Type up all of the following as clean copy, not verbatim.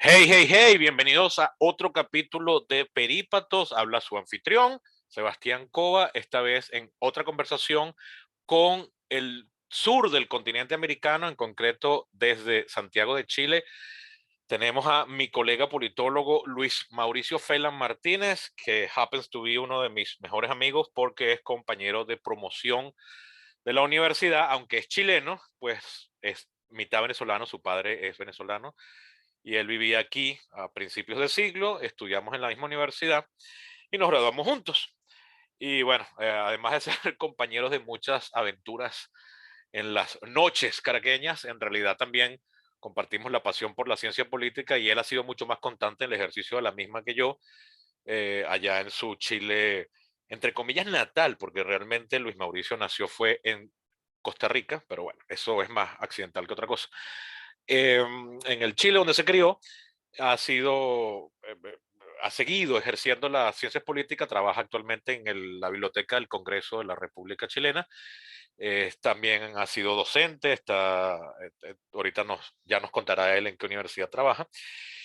Hey, hey, hey, bienvenidos a otro capítulo de Perípatos. Habla su anfitrión, Sebastián Cova, esta vez en otra conversación con el sur del continente americano, en concreto desde Santiago de Chile. Tenemos a mi colega politólogo Luis Mauricio Felan Martínez, que happens to be uno de mis mejores amigos porque es compañero de promoción de la universidad, aunque es chileno, pues es mitad venezolano, su padre es venezolano y él vivía aquí a principios de siglo, estudiamos en la misma universidad y nos graduamos juntos. Y bueno, además de ser compañeros de muchas aventuras en las noches caraqueñas, en realidad también compartimos la pasión por la ciencia política y él ha sido mucho más constante en el ejercicio de la misma que yo, allá en su Chile, entre comillas, natal, porque realmente Luis Mauricio nació fue en Costa Rica, pero bueno, eso es más accidental que otra cosa. En el Chile donde se crió, ha sido, ha seguido ejerciendo las ciencias políticas, trabaja actualmente en la Biblioteca del Congreso de la República Chilena, también ha sido docente, ahorita ya nos contará él en qué universidad trabaja,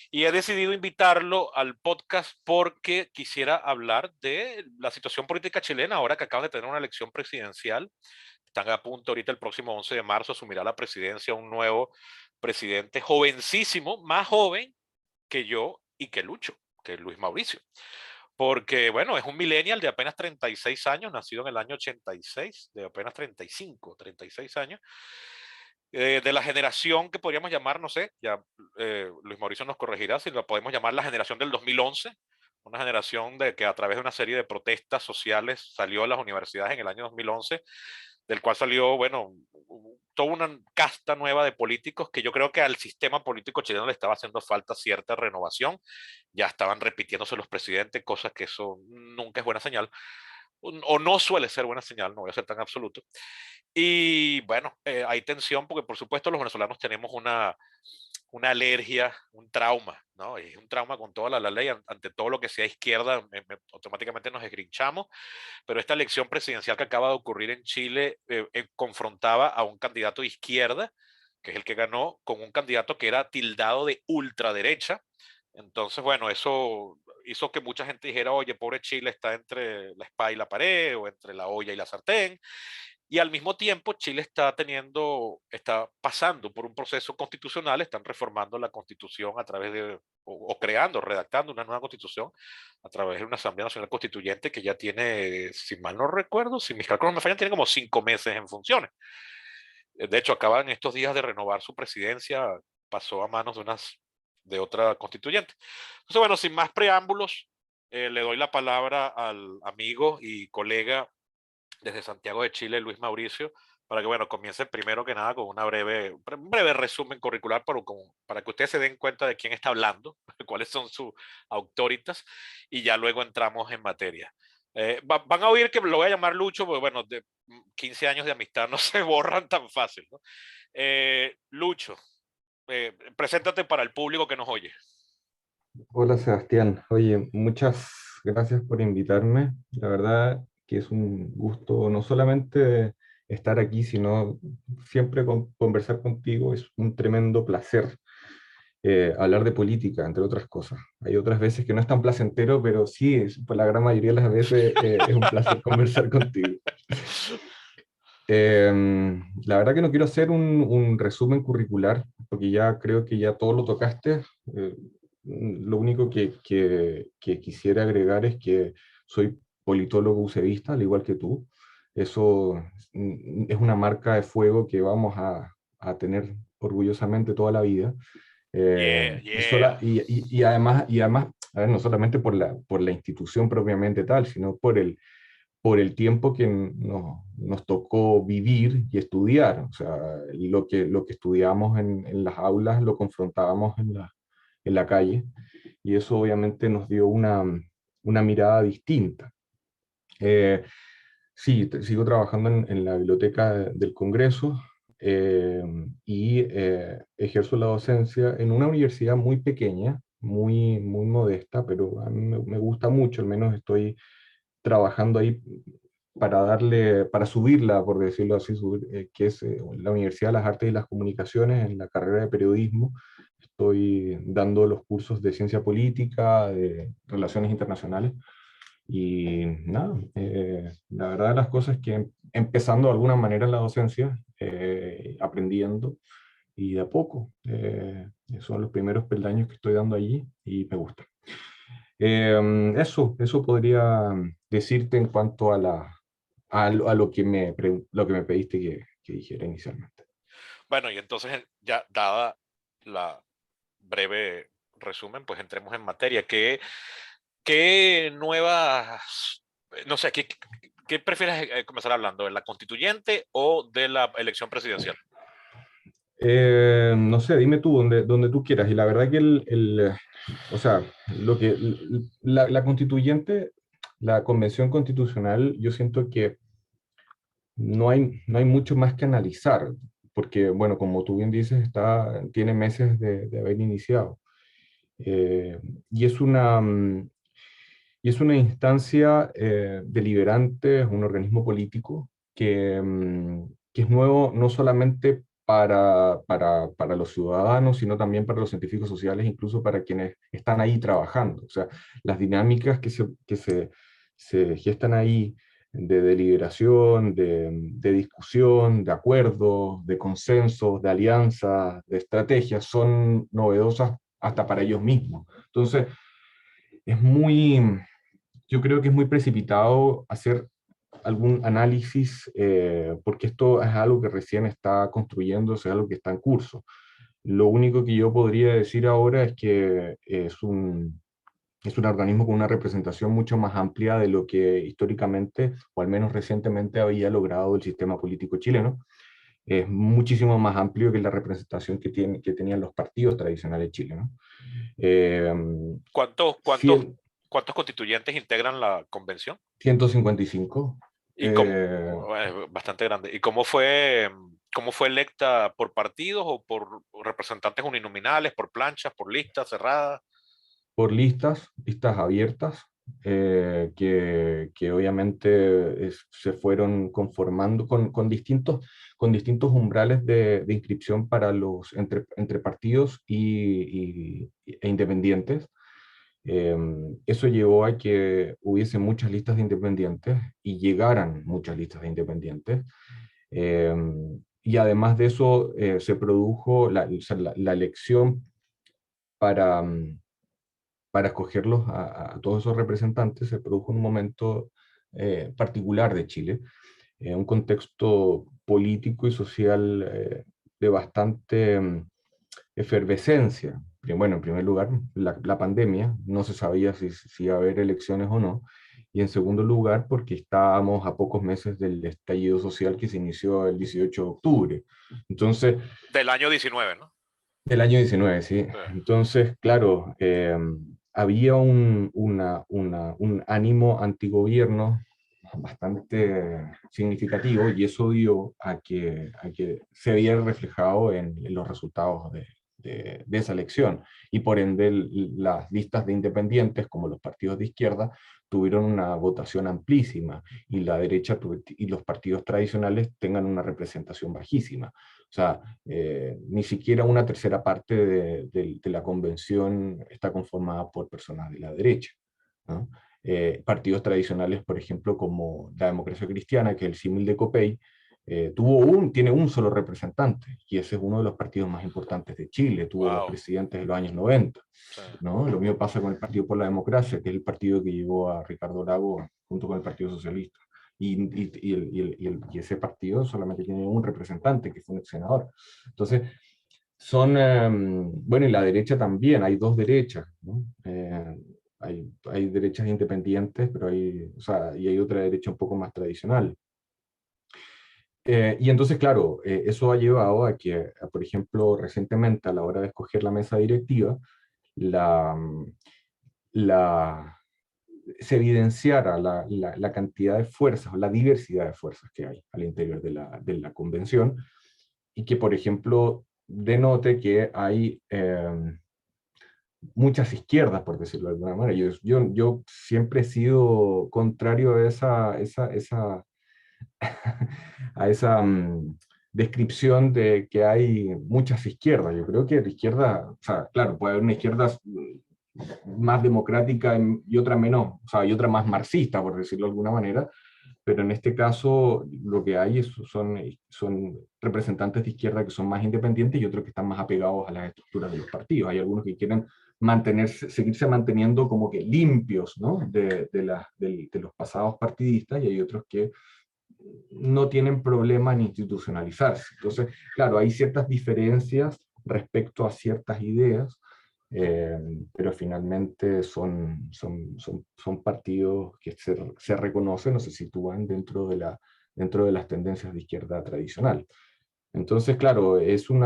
y he decidido invitarlo al podcast porque quisiera hablar de la situación política chilena ahora que acaban de tener una elección presidencial. Están a punto ahorita el próximo 11 de marzo asumirá la presidencia un nuevo presidente jovencísimo, más joven que yo y que Lucho, que Luis Mauricio. Porque, bueno, es un millennial de apenas 36 años, nacido en el año 86, de apenas 35, 36 años, de la generación que podríamos llamar, no sé, ya Luis Mauricio nos corregirá si la podemos llamar la generación del 2011, una generación de que a través de una serie de protestas sociales salió a las universidades en el año 2011, del cual salió, bueno, toda una casta nueva de políticos que yo creo que al sistema político chileno le estaba haciendo falta cierta renovación. Ya estaban repitiéndose los presidentes, cosas que eso nunca es buena señal, o no suele ser buena señal, no voy a ser tan absoluto. Y bueno, hay tensión porque por supuesto los venezolanos tenemos una alergia, un trauma, ¿no? Es un trauma con toda la ley, ante todo lo que sea izquierda, automáticamente nos esgrinchamos, pero esta elección presidencial que acaba de ocurrir en Chile confrontaba a un candidato de izquierda, que es el que ganó, con un candidato que era tildado de ultraderecha. Entonces, bueno, eso hizo que mucha gente dijera, oye, pobre Chile está entre la espada y la pared, o entre la olla y la sartén. Y al mismo tiempo, Chile está pasando por un proceso constitucional, están reformando la constitución a través de, o creando, redactando una nueva constitución a través de una Asamblea Nacional Constituyente que ya tiene, si mal no recuerdo, si mis cálculos no me fallan, tiene como 5 meses en funciones. De hecho, acaban estos días de renovar su presidencia, pasó a manos de otra constituyente. Entonces, bueno, sin más preámbulos, le doy la palabra al amigo y colega desde Santiago de Chile, Luis Mauricio, para que, bueno, comience primero que nada con un breve resumen curricular para que ustedes se den cuenta de quién está hablando, cuáles son sus autoritas, y ya luego entramos en materia. Van a oír que lo voy a llamar Lucho, porque, bueno, de 15 años de amistad no se borran tan fácil, ¿no? Lucho, preséntate para el público que nos oye. Hola Sebastián, oye, muchas gracias por invitarme. La verdad que es un gusto no solamente estar aquí, sino siempre conversar contigo. Es un tremendo placer hablar de política, entre otras cosas. Hay otras veces que no es tan placentero, pero sí, por la gran mayoría de las veces es un placer conversar contigo. La verdad que no quiero hacer un resumen curricular, porque ya creo que ya todo lo tocaste. Eh, lo único que quisiera agregar es que soy politólogo UCEBista, al igual que tú. Eso es una marca de fuego que vamos a tener orgullosamente toda la vida. Yeah, Y, yeah. y además, a ver, no solamente por la institución propiamente tal, sino por el tiempo que nos tocó vivir y estudiar. O sea, lo que estudiamos en las aulas lo confrontábamos en la calle, y eso obviamente nos dio una mirada distinta. Eh, sí, sigo trabajando en la biblioteca del Congreso, eh, y ejerzo la docencia en una universidad muy pequeña, muy modesta, pero a mí me gusta mucho. Al menos estoy trabajando ahí para subirla, por decirlo así, que es la Universidad de las Artes y las Comunicaciones en la carrera de periodismo. estoy dando los cursos de ciencia política, de relaciones internacionales. Y nada, la verdad de las cosas es que empezando de alguna manera en la docencia, aprendiendo y de a poco. Son los primeros peldaños que estoy dando allí y me gusta. Eso podría decirte en cuanto a, a lo que lo que me pediste que dijera inicialmente. Bueno, y entonces ya dada la breve resumen, pues entremos en materia. ¿Qué nuevas, no sé, qué prefieres comenzar hablando? ¿De la constituyente o de la elección presidencial? No sé, dime tú donde tú quieras. Y la verdad que o sea, la constituyente, la convención constitucional, yo siento que no hay mucho más que analizar, porque, bueno, como tú bien dices, tiene meses de haber iniciado. Eh, y es y es una instancia deliberante, es un organismo político que es nuevo no solamente para los ciudadanos, sino también para los científicos sociales, incluso para quienes están ahí trabajando. O sea, las dinámicas se gestan ahí de deliberación, de discusión, de acuerdos, de consensos, de alianzas, de estrategias, son novedosas hasta para ellos mismos. Entonces, es muy, yo creo que es muy precipitado hacer algún análisis, porque esto es algo que recién está construyéndose, es algo que está en curso. Lo único que yo podría decir ahora es que es un organismo con una representación mucho más amplia de lo que históricamente, o al menos recientemente, había logrado el sistema político chileno. Es muchísimo más amplio que la representación que tenían los partidos tradicionales chilenos. Eh, ¿Cuántos, cuántos, 100, cuántos constituyentes integran la convención? 155. Y cómo, Eh, bastante grande. ¿Y cómo fue electa por partidos o por representantes uninominales, por planchas, por listas cerradas? por listas abiertas, que obviamente se fueron conformando con distintos umbrales de inscripción para entre partidos e independientes. Eso llevó a que hubiese muchas listas de independientes y llegaran muchas listas de independientes. Eh, y además de eso, se produjo o sea, la elección para, para escogerlos a todos esos representantes se produjo en un momento particular de Chile, un contexto político y social de bastante efervescencia. Bueno, en primer lugar, la pandemia, no se sabía si iba a haber elecciones o no, y en segundo lugar, porque estábamos a pocos meses del estallido social que se inició el 18 de octubre. Entonces, Del año 19, ¿no? del año 19, sí. Sí. Entonces, claro, había un ánimo antigobierno bastante significativo y eso dio a que se viera reflejado en los resultados de esa elección. Y por ende, las listas de independientes, como los partidos de izquierda, tuvieron una votación amplísima y la derecha y los partidos tradicionales tengan una representación bajísima. O sea, ni siquiera una tercera parte de la convención está conformada por personas de la derecha, ¿no? Partidos tradicionales, por ejemplo, como la Democracia Cristiana, que es el símil de Copey, tiene un solo representante, y ese es uno de los partidos más importantes de Chile, tuvo dos Wow. presidentes en los años 90, Sí. ¿no? Lo mismo pasa con el Partido por la Democracia, que es el partido que llevó a Ricardo Lago junto con el Partido Socialista. Y ese partido solamente tiene un representante, que fue un ex senador. Entonces, bueno, y la derecha también, hay dos derechas, ¿no? Hay derechas independientes, pero o sea, y hay otra derecha un poco más tradicional. Y entonces, claro, eso ha llevado a que, por ejemplo, recientemente a la hora de escoger la mesa directiva, la, la, se evidenciara la cantidad de fuerzas o la diversidad de fuerzas que hay al interior de la convención y que, por ejemplo, denote que hay muchas izquierdas, por decirlo de alguna manera. Yo siempre he sido contrario a esa a esa descripción de que hay muchas izquierdas. Yo creo que la izquierda, o sea, claro, puede haber una izquierda más democrática y otra menos, o sea, y otra más marxista, por decirlo de alguna manera, pero en este caso lo que hay son representantes de izquierda que son más independientes y otros que están más apegados a las estructuras de los partidos. Hay algunos que quieren seguirse manteniendo como que limpios, ¿no? de los pasados partidistas, y hay otros que no tienen problema en institucionalizarse. Entonces, claro, hay ciertas diferencias respecto a ciertas ideas, eh, pero finalmente son partidos que se reconocen o se sitúan dentro de las tendencias de izquierda tradicional. Entonces, claro, es un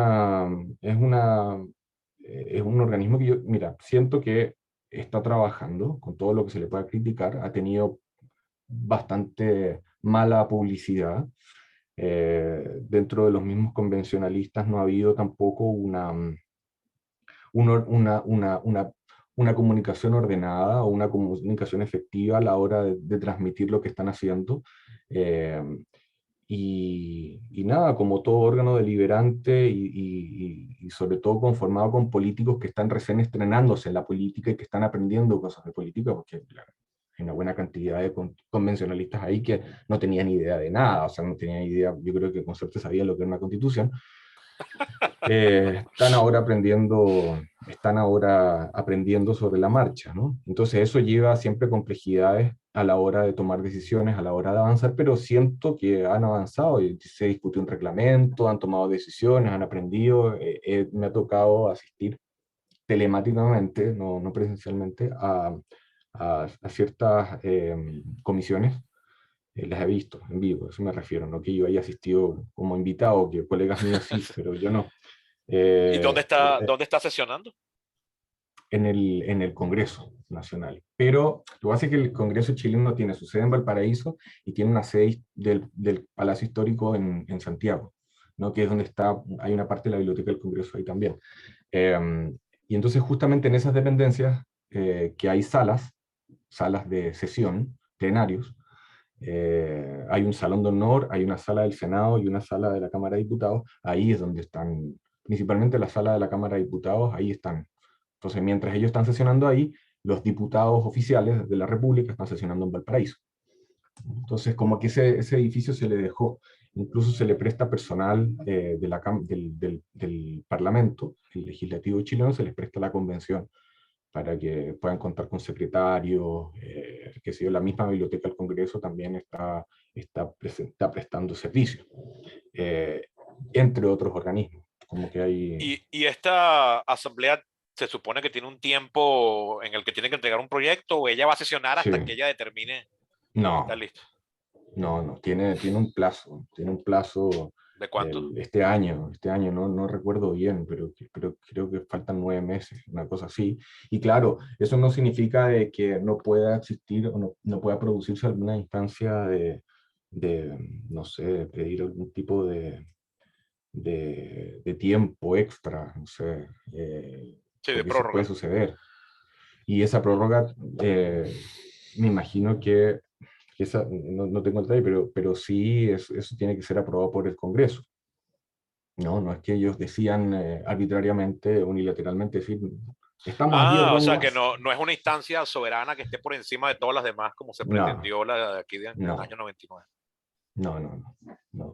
organismo que yo, mira, siento que está trabajando con todo lo que se le pueda criticar, ha tenido bastante mala publicidad. Dentro de los mismos convencionalistas no ha habido tampoco una, una, una, una comunicación ordenada o una comunicación efectiva a la hora de transmitir lo que están haciendo. Eh, y nada, como todo órgano deliberante y sobre todo conformado con políticos que están recién estrenándose en la política y que están aprendiendo cosas de política, porque claro, hay una buena cantidad de convencionalistas ahí que no tenían idea de nada, o sea, no tenían idea, yo creo que con suerte sabían lo que era una constitución. Están ahora aprendiendo sobre la marcha, ¿no? Entonces eso lleva siempre complejidades a la hora de tomar decisiones, a la hora de avanzar, pero siento que han avanzado y se discutió un reglamento, han tomado decisiones, han aprendido. Me ha tocado asistir telemáticamente, no presencialmente, a ciertas comisiones. Las he visto en vivo, a eso me refiero, no que yo haya asistido como invitado, que colegas míos sí, pero yo no. ¿Y eh, dónde está sesionando? en el Congreso Nacional. Pero lo que pasa es que el Congreso chileno tiene su sede en Valparaíso y tiene una sede del Palacio Histórico en Santiago, ¿no? Que es donde hay una parte de la Biblioteca del Congreso ahí también. Eh, y entonces justamente en esas dependencias que hay salas de sesión, plenarios, hay un salón de honor, hay una sala del Senado y una sala de la Cámara de Diputados. Ahí es donde están, principalmente la sala de la Cámara de Diputados, ahí están. Entonces, mientras ellos están sesionando ahí, los diputados oficiales de la República están sesionando en Valparaíso. Entonces, como que ese edificio se le dejó, incluso se le presta personal del Parlamento, el legislativo chileno, se les presta la convención para que puedan contar con secretarios, que sé yo, la misma Biblioteca del Congreso también está prestando servicios, eh, entre otros organismos. Como que hay... Y esta asamblea se supone que tiene un tiempo en el que tiene que entregar un proyecto o ella va a sesionar Sí, hasta que ella determine que está no, listo. no, tiene un plazo ¿De cuánto? este año no recuerdo bien, pero creo que faltan 9 meses, una cosa así. Y claro, eso no significa de que no pueda existir o no pueda producirse alguna instancia no sé, pedir algún tipo de tiempo extra, no sé, Sí, de porque eso puede prórroga. suceder. Y esa prórroga, me imagino que no tengo el detalle, pero sí eso tiene que ser aprobado por el Congreso. No es que ellos decían arbitrariamente, unilateralmente, decir, estamos a 10 Ah, o rangos sea que más. no es una instancia soberana que esté por encima de todas las demás como se No, pretendió la de aquí en el no, año 99. no. Mm.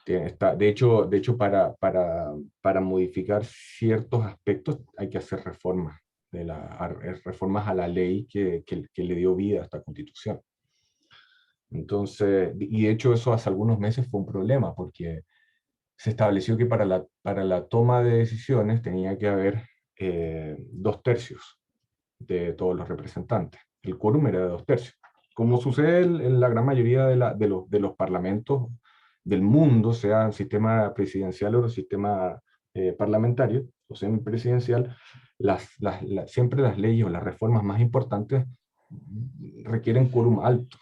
De hecho para modificar ciertos aspectos hay que hacer reformas, reformas a la ley que le dio vida a esta constitución. Entonces, y de hecho eso hace algunos meses fue un problema, porque se estableció que para la toma de decisiones tenía que haber 2/3 de todos los representantes. El quórum era de 2/3. Como sucede en la gran mayoría de los parlamentos del mundo, sea el sistema presidencial o el sistema parlamentario o semipresidencial, siempre las leyes o las reformas más importantes requieren quórum alto,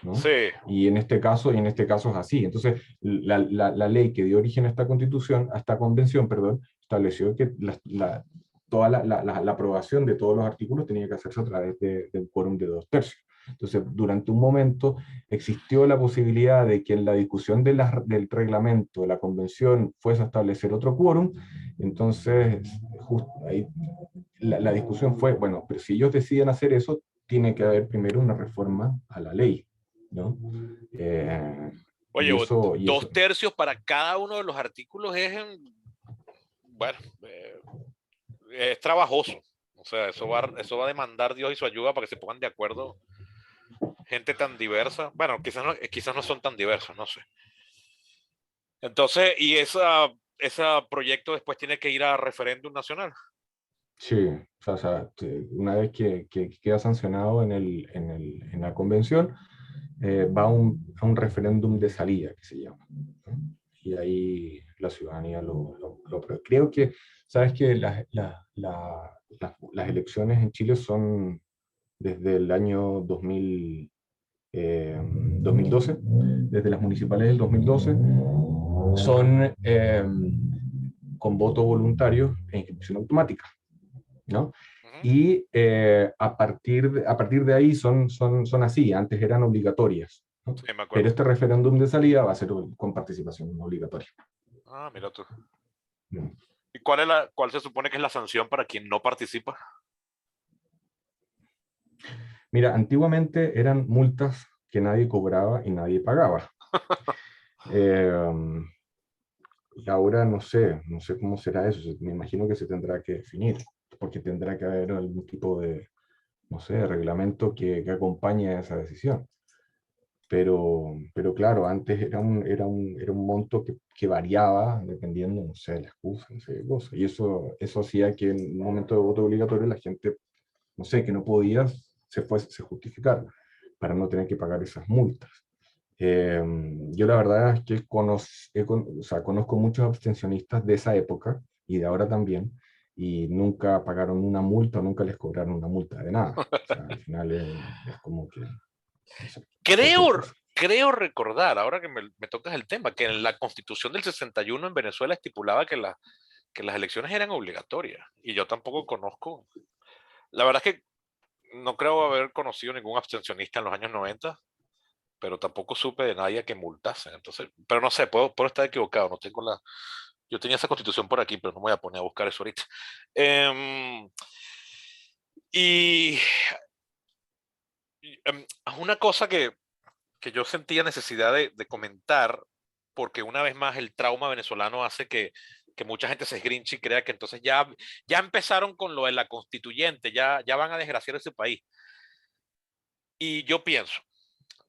¿no? Sí, Y en este caso es así. Entonces, la ley que dio origen a esta constitución, a esta convención, perdón, estableció que toda la aprobación de todos los artículos tenía que hacerse a través del quórum de 2/3. Entonces, durante un momento existió la posibilidad de que en la discusión del reglamento de la convención fuese a establecer otro quórum. Entonces, justo ahí la discusión fue, bueno, pero si ellos deciden hacer eso, tiene que haber primero una reforma a la ley, ¿no? Oye, Y eso, 2/3 para cada uno de los artículos bueno, es trabajoso. O sea, eso va a demandar Dios y su ayuda para que se pongan de acuerdo gente tan diversa. Bueno, quizás no son tan diversos, no sé. Entonces, y ese proyecto después tiene que ir a referéndum nacional. sí, o sea, una vez que queda sancionado en la convención, va a un referéndum de salida, que se llama, ¿no? Y ahí la ciudadanía lo aprueba. Creo que, sabes que las elecciones en Chile son desde el año 2012, desde las municipales del 2012, son con voto voluntario e inscripción automática, ¿no? Ujú. Y a partir de ahí son así, antes eran obligatorias, ¿no? Sí, me Pero acuerdo. este referéndum de salida va a ser con participación obligatoria. Ah, mira tú. ¿No? ¿Y cuál se supone que es la sanción para quien no participa? Mira, antiguamente eran multas que nadie cobraba y nadie pagaba. Eh, y ahora no sé cómo será eso, me imagino que se tendrá que definir, porque tendrá que haber algún tipo de, no sé, reglamento que acompañe a esa decisión. Pero claro, antes era un monto que variaba dependiendo, no sé, de la excusa, no sé qué cosa. Y eso hacía que en un momento de voto obligatorio la gente, no sé, que no podía, se justificara para no tener que pagar esas multas. Yo la verdad es que o sea, conozco muchos abstencionistas de esa época y de ahora también, y nunca pagaron una multa, nunca les cobraron una multa de nada. O sea, al final es como que, no sé, cualquier Creo, cosa. creo recordar, ahora que me tocas el tema, que en la Constitución del 61 en Venezuela estipulaba que las elecciones eran obligatorias. Y yo tampoco conozco. La verdad es que no creo haber conocido ningún abstencionista en los años 90, pero tampoco supe de nadie que multasen. Entonces, pero no sé, puedo estar equivocado. No tengo yo tenía esa constitución por aquí, pero no me voy a poner a buscar eso ahorita. Em, y una cosa que yo sentía necesidad de comentar, porque una vez más el trauma venezolano hace que mucha gente se esgrinche y crea que entonces ya empezaron con lo de la constituyente, ya van a desgraciar ese país. Y yo pienso,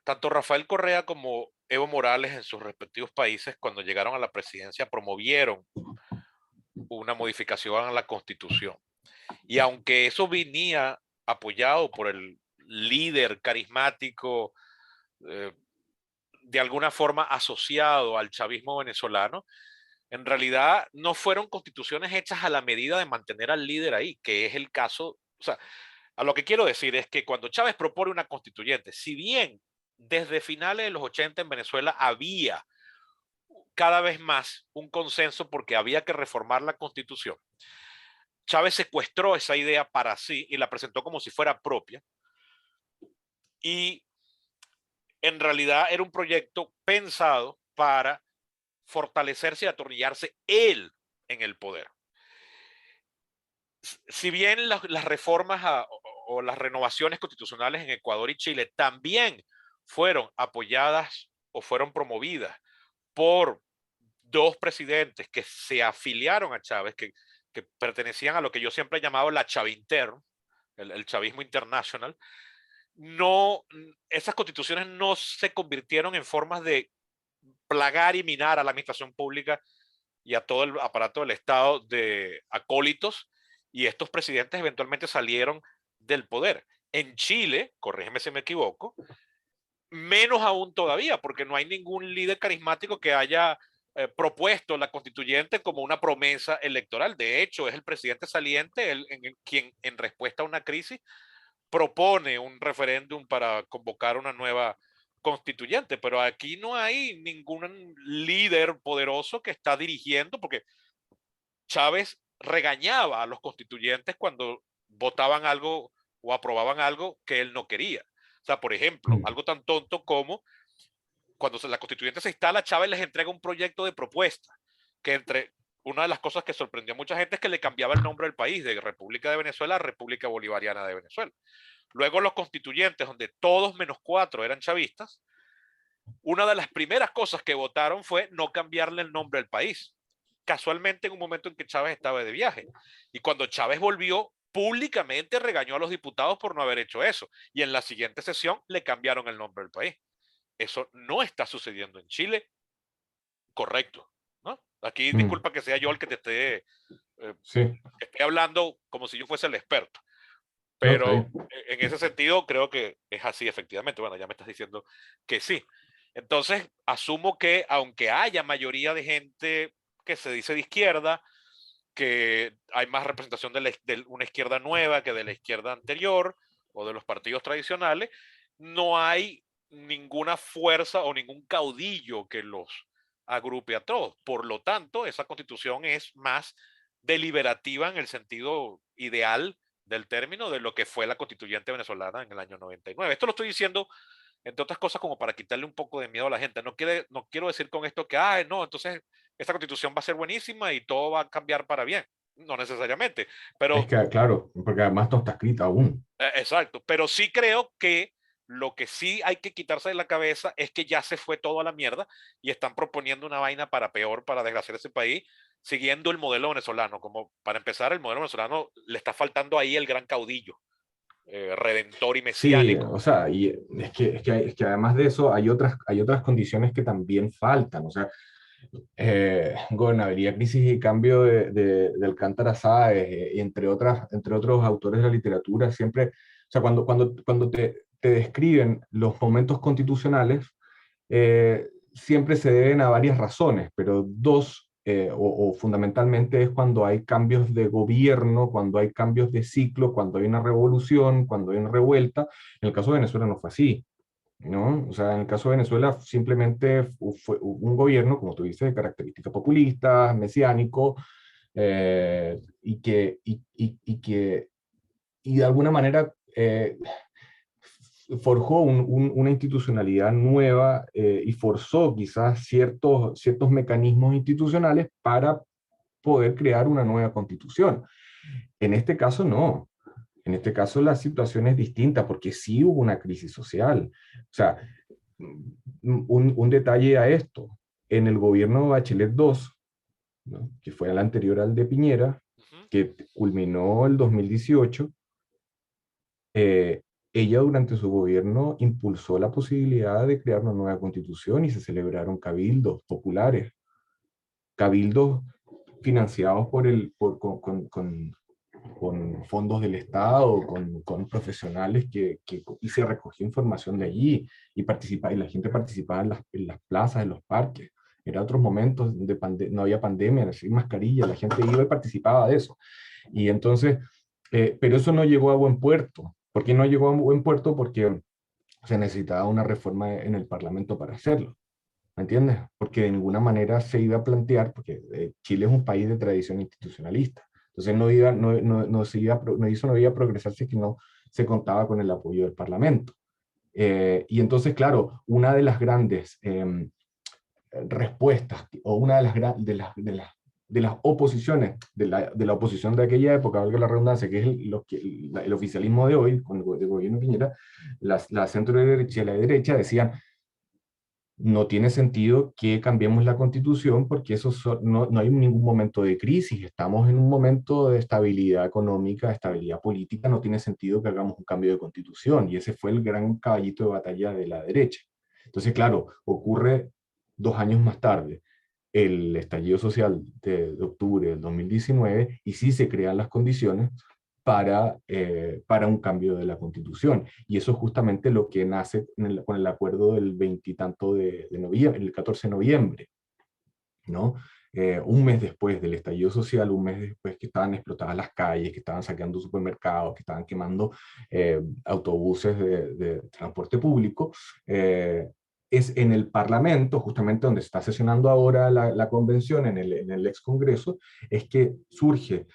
tanto Rafael Correa como Evo Morales en sus respectivos países, cuando llegaron a la presidencia, promovieron una modificación a la constitución. Y aunque eso venía apoyado por el líder carismático, eh, de alguna forma asociado al chavismo venezolano, en realidad no fueron constituciones hechas a la medida de mantener al líder ahí, que es el caso. O sea, a lo que quiero decir es que cuando Chávez propone una constituyente, si bien desde finales de los 80 en Venezuela había cada vez más un consenso porque había que reformar la constitución, Chávez secuestró esa idea para sí y la presentó como si fuera propia. Y en realidad era un proyecto pensado para fortalecerse y atornillarse él en el poder. Si bien las reformas o las renovaciones constitucionales en Ecuador y Chile también fueron apoyadas o fueron promovidas por dos presidentes que se afiliaron a Chávez, que pertenecían a lo que yo siempre he llamado la Chavinter, el chavismo internacional, no, esas constituciones no se convirtieron en formas de plagar y minar a la administración pública y a todo el aparato del Estado de acólitos, y estos presidentes eventualmente salieron del poder. En Chile, corrígeme si me equivoco, menos aún todavía, porque no hay ningún líder carismático que haya propuesto la constituyente como una promesa electoral. De hecho, es el presidente saliente quien, en respuesta a una crisis, propone un referéndum para convocar una nueva constituyente, pero aquí no hay ningún líder poderoso que está dirigiendo, porque Chávez regañaba a los constituyentes cuando votaban algo o aprobaban algo que él no quería. O sea, por ejemplo, Mm. algo tan tonto como cuando la constituyente se instala, Chávez les entrega un proyecto de propuesta, que entre una de las cosas que sorprendió a mucha gente es que le cambiaba el nombre del país, de República de Venezuela a República Bolivariana de Venezuela. Luego los constituyentes, donde todos menos 4 eran chavistas, una de las primeras cosas que votaron fue no cambiarle el nombre al país. Casualmente en un momento en que Chávez estaba de viaje. Y cuando Chávez volvió, públicamente regañó a los diputados por no haber hecho eso. Y en la siguiente sesión le cambiaron el nombre del país. Eso no está sucediendo en Chile, correcto, ¿no? Aquí Mm. disculpa que sea yo el que te Sí, esté hablando como si yo fuese el experto, no, está pero bien. en ese sentido creo que es así efectivamente. Bueno, ya me estás diciendo que sí. Entonces, asumo que aunque haya mayoría de gente que se dice de izquierda, que hay más representación de una izquierda nueva que de la izquierda anterior o de los partidos tradicionales, no hay ninguna fuerza o ningún caudillo que los agrupe a todos. Por lo tanto, esa constitución es más deliberativa en el sentido ideal del término de lo que fue la constituyente venezolana en el año 99. Esto lo estoy diciendo, entre otras cosas, como para quitarle un poco de miedo a la gente. No quiero decir con esto que, no, entonces esta constitución va a ser buenísima y todo va a cambiar para bien. No necesariamente, Es pero que, claro, porque además no está escrita aún. exacto, pero sí creo que lo que sí hay que quitarse de la cabeza es que ya se fue todo a la mierda y están proponiendo una vaina para peor, para desgraciar ese país, siguiendo el modelo venezolano. Como para empezar, el modelo venezolano le está faltando ahí el gran caudillo, redentor y Sí, mesiánico. o sea, y es que además de eso hay otras condiciones que también faltan. O sea, gobernaría, crisis y cambio de Alcántara Sáez, y entre otros autores de la literatura, siempre, o sea, cuando te describen los momentos constitucionales, siempre se deben a varias razones, pero dos, o fundamentalmente es cuando hay cambios de gobierno, cuando hay cambios de ciclo, cuando hay una revolución, cuando hay una revuelta. En el caso de Venezuela no fue así, ¿no? O sea, en el caso de Venezuela simplemente fue un gobierno, como tú dices, de características populistas, mesiánico, y de alguna manera forjó una institucionalidad nueva, y forzó quizás ciertos mecanismos institucionales para poder crear una nueva constitución. En este caso no. En este caso la situación es distinta porque sí hubo una crisis social. O sea, un detalle a esto. En el gobierno de Bachelet II, ¿no?, que fue el anterior al de Piñera, Uh -huh. que culminó el 2018, eh, ella durante su gobierno impulsó la posibilidad de crear una nueva constitución y se celebraron cabildos populares, cabildos financiados con fondos del Estado, con profesionales y se recogió información de allí y la gente participaba en las plazas, en los parques. Era otros momentos no había pandemia, sin mascarilla, la gente iba y participaba de eso. Y entonces, pero eso no llegó a buen puerto. ¿Por qué no llegó a buen puerto? Porque se necesitaba una reforma en el Parlamento para hacerlo. ¿Me entiendes? Porque de ninguna manera se iba a plantear, porque Chile es un país de tradición institucionalista. Entonces eso no iba a progresar si es que no se contaba con el apoyo del Parlamento. Y entonces, claro, una de las grandes respuestas, o una de las oposiciones, de la oposición de aquella época, valga la redundancia, que es el oficialismo de hoy, con el gobierno de Piñera, la centro derecha y la derecha decían: no tiene sentido que cambiemos la constitución porque no hay ningún momento de crisis, estamos en un momento de estabilidad económica, de estabilidad política, no tiene sentido que hagamos un cambio de constitución. Y ese fue el gran caballito de batalla de la derecha. Entonces, claro, ocurre 2 años más tarde el estallido social de octubre del 2019 y sí se crean las condiciones para un cambio de la Constitución. Y eso es justamente lo que nace con el acuerdo del veintitanto de noviembre, el 14 de noviembre, ¿no? Un mes después del estallido social, un mes después que estaban explotadas las calles, que estaban saqueando supermercados, que estaban quemando autobuses de transporte público, es en el Parlamento, justamente donde se está sesionando ahora la convención, en el ex Congreso, es que surge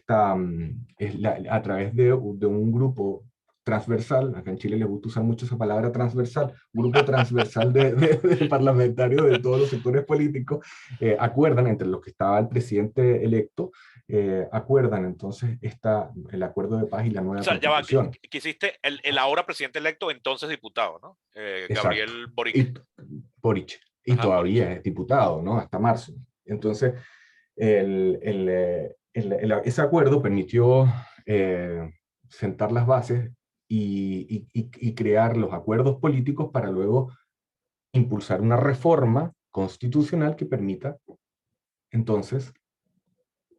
a través de un grupo transversal, acá en Chile les gusta usar mucho esa palabra transversal, grupo transversal de parlamentarios de todos los sectores políticos, acuerdan, entre los que estaba el presidente electo, acuerdan entonces el acuerdo de paz y la O nueva sea, ya va, constitución. que hiciste el ahora presidente electo, entonces diputado, ¿no? Exacto. Gabriel Boric. Y, Boric, y Ajá, Boric. todavía es diputado, ¿no? Hasta marzo. Entonces, ese acuerdo permitió sentar las bases y crear los acuerdos políticos para luego impulsar una reforma constitucional que permita entonces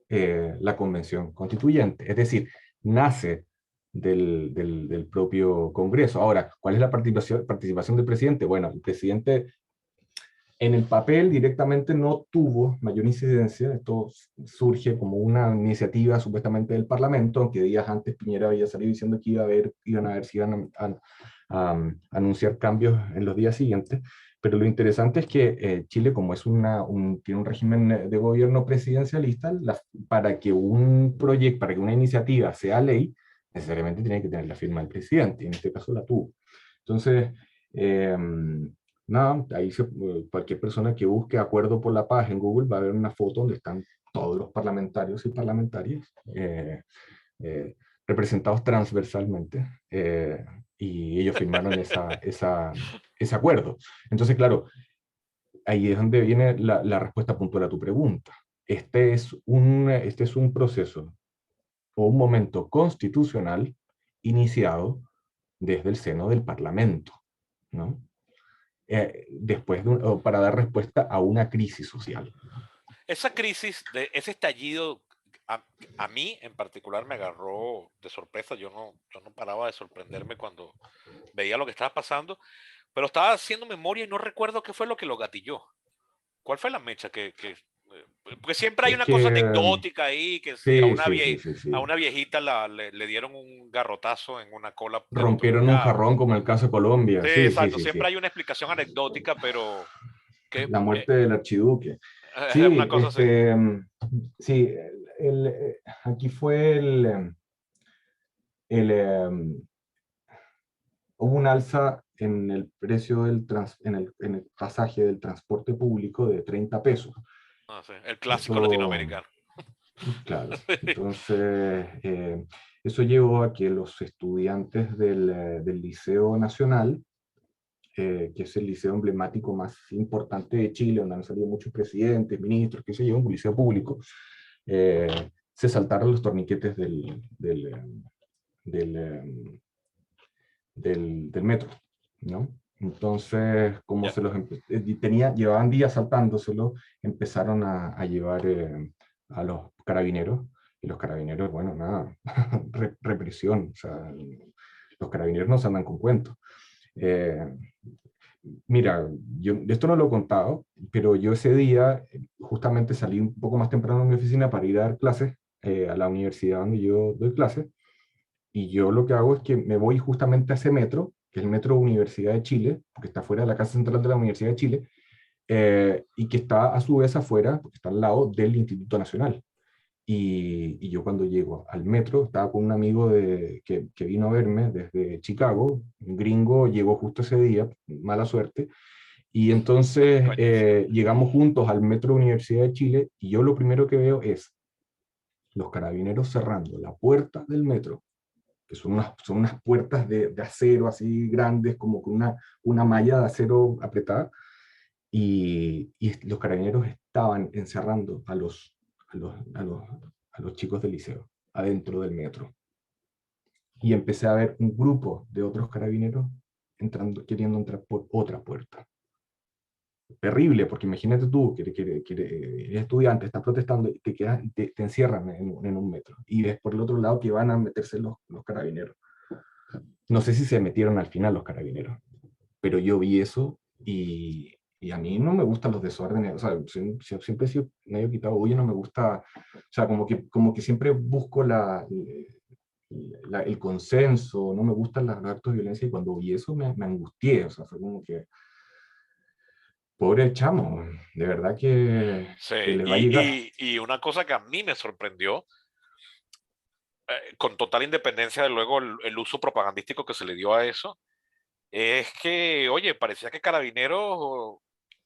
la convención constituyente. Es decir, nace del propio Congreso. Ahora, ¿cuál es la participación del presidente? Bueno, el presidente en el papel directamente no tuvo mayor incidencia. Esto surge como una iniciativa supuestamente del Parlamento, aunque días antes Piñera había salido diciendo que iban a ver si iban a anunciar cambios en los días siguientes. Pero lo interesante es que Chile, como es tiene un régimen de gobierno presidencialista, para que un proyecto, para que una iniciativa sea ley, necesariamente tiene que tener la firma del presidente, y en este caso la tuvo. Entonces, eh, no, cualquier persona que busque Acuerdo por la Paz en Google va a ver una foto donde están todos los parlamentarios y parlamentarias eh, representados transversalmente, y ellos firmaron ese acuerdo. Entonces, claro, ahí es donde viene la respuesta puntual a tu pregunta. Este es un proceso o un momento constitucional iniciado desde el seno del Parlamento, ¿no? O para dar respuesta a una crisis social. Esa crisis, ese estallido, a, a mí en particular me agarró de sorpresa. Yo no paraba de sorprenderme cuando veía lo que estaba pasando, pero estaba haciendo memoria y no recuerdo qué fue lo que lo gatilló. ¿Cuál fue la mecha porque siempre hay Es una cosa que anecdótica ahí, que si sí, sí, sí, sí, a sí. una viejita le dieron un garrotazo en una cola del Rompieron un automercado. jarrón como el caso de Colombia. Sí, Sí, sí, exacto. sí, Siempre sí. hay una explicación anecdótica, pero que La muerte del archiduque. es Sí, una cosa así. sí, aquí fue el, em, hubo un alza en el precio en el pasaje del transporte público de 30 pesos. No sé, el clásico Eso, latinoamericano. claro. Entonces, eso llevó a que los estudiantes del Liceo Nacional, que es el liceo emblemático más importante de Chile, donde han salido muchos presidentes, ministros, qué sé yo, un liceo público, se saltaron los torniquetes del, eh, del metro, ¿no? Entonces, como Ya. se los llevaban días saltándoselo, empezaron a llevar a los carabineros, y los carabineros, bueno, nada, represión, o sea, los carabineros no se andan con cuentos. Eh, Mira, yo esto no lo he contado, pero yo ese día justamente salí un poco más temprano de mi oficina para ir a dar clases a la universidad donde yo doy clases, y yo lo que hago es que me voy justamente a ese metro, que es el metro Universidad de Chile, porque está fuera de la Casa Central de la Universidad de Chile, y que está a su vez afuera, porque está al lado del Instituto Nacional. Y yo cuando llego al metro, estaba con un amigo que vino a verme desde Chicago, un gringo, llegó justo ese día, mala suerte, y entonces Coñas. llegamos juntos al metro Universidad de Chile, y yo lo primero que veo es los carabineros cerrando la puerta del metro, que son unas puertas de acero así grandes, como con una malla de acero apretada, y los carabineros estaban encerrando a los, a los, a los chicos del liceo adentro del metro. Y empecé a ver un grupo de otros carabineros queriendo entrar por otra puerta. Terrible, porque imagínate tú que eres estudiante, estás protestando y te encierran en un metro. Y ves por el otro lado que van a meterse los carabineros. No sé si se metieron al final los carabineros, pero yo vi eso, y a mí no me gustan los desórdenes. O sea, siempre he sido medio quitado, oye, no me gusta, o sea, como que siempre busco el consenso, no me gustan los actos de violencia, y cuando vi eso me angustié. O sea, fue como que, pobre chamo, de verdad que Sí, le va a llegar. y una cosa que a mí me sorprendió con total independencia de luego el uso propagandístico que se le dio a eso, es que, oye, parecía que Carabineros,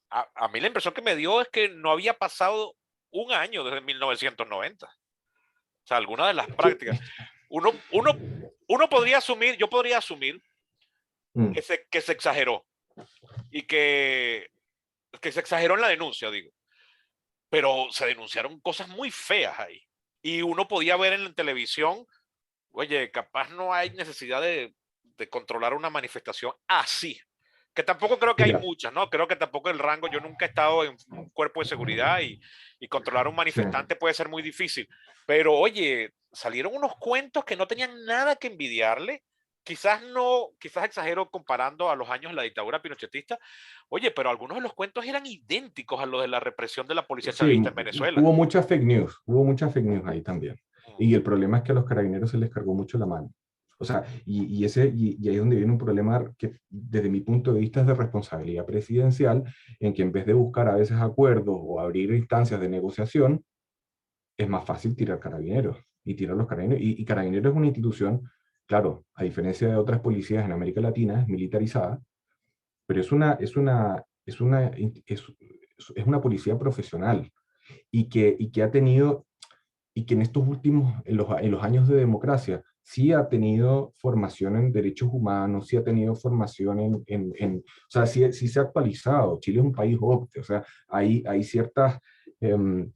a mí la impresión que me dio es que no había pasado un año desde 1990. O sea, algunas de las Sí. prácticas. Uno, uno, uno podría asumir, yo podría asumir Mm. que se exageró y que se exageró en la denuncia, digo. Pero se denunciaron cosas muy feas ahí. Y uno podía ver en la televisión, oye, capaz no hay necesidad de controlar una manifestación así. Que tampoco creo que hay Mira, muchas, ¿no? Creo que tampoco el rango, yo nunca he estado en un cuerpo de seguridad y controlar un sí. manifestante puede ser muy difícil. Pero oye, salieron unos cuentos que no tenían nada que envidiarle. Quizás no, quizás exagero comparando a los años de la dictadura pinochetista. Oye, pero algunos de los cuentos eran idénticos a los de la represión de la policía Sí, chavista en Venezuela. hubo muchas fake news ahí también. Mm, Y el problema es que a los carabineros se les cargó mucho la mano. O sea, y ahí es donde viene un problema que desde mi punto de vista es de responsabilidad presidencial, en que en vez de buscar a veces acuerdos o abrir instancias de negociación, es más fácil tirar carabineros y tirar los carabineros. Y carabineros es una institución, claro, a diferencia de otras policías en América Latina, es militarizada, pero es una policía profesional y que ha tenido, y que en estos últimos, en los años de democracia, sí ha tenido formación en derechos humanos, sí ha tenido formación o sea, sí se ha actualizado. Chile es un país OCDE, o sea, hay ciertas, em,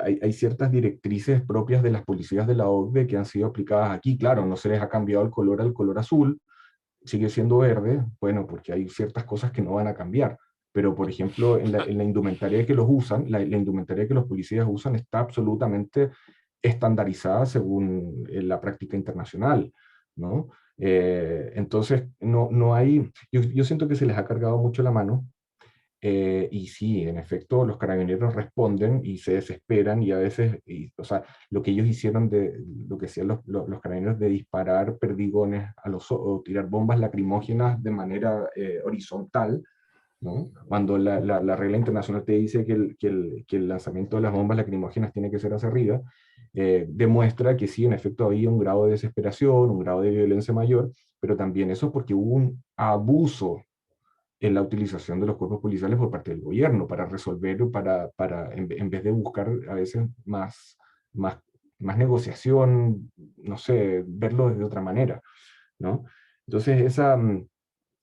hay ciertas directrices propias de las policías de la OCDE que han sido aplicadas aquí. Claro, no se les ha cambiado el color al color azul, sigue siendo verde, bueno, porque hay ciertas cosas que no van a cambiar. Pero, por ejemplo, en la indumentaria que los usan, la indumentaria que los policías usan está absolutamente estandarizada según la práctica internacional, ¿no? Entonces, no hay, yo siento que se les ha cargado mucho la mano, y sí, en efecto, los carabineros responden y se desesperan y a veces, o sea, lo que ellos hicieron lo que hacían los carabineros de disparar perdigones o tirar bombas lacrimógenas de manera horizontal, ¿no? Cuando la regla internacional te dice que el lanzamiento de las bombas lacrimógenas tiene que ser hacia arriba, demuestra que sí, en efecto, había un grado de desesperación, un grado de violencia mayor, pero también eso porque hubo un abuso en la utilización de los cuerpos policiales por parte del gobierno para resolver, en vez de buscar a veces más, más negociación, no sé, verlo de otra manera, ¿no? Entonces,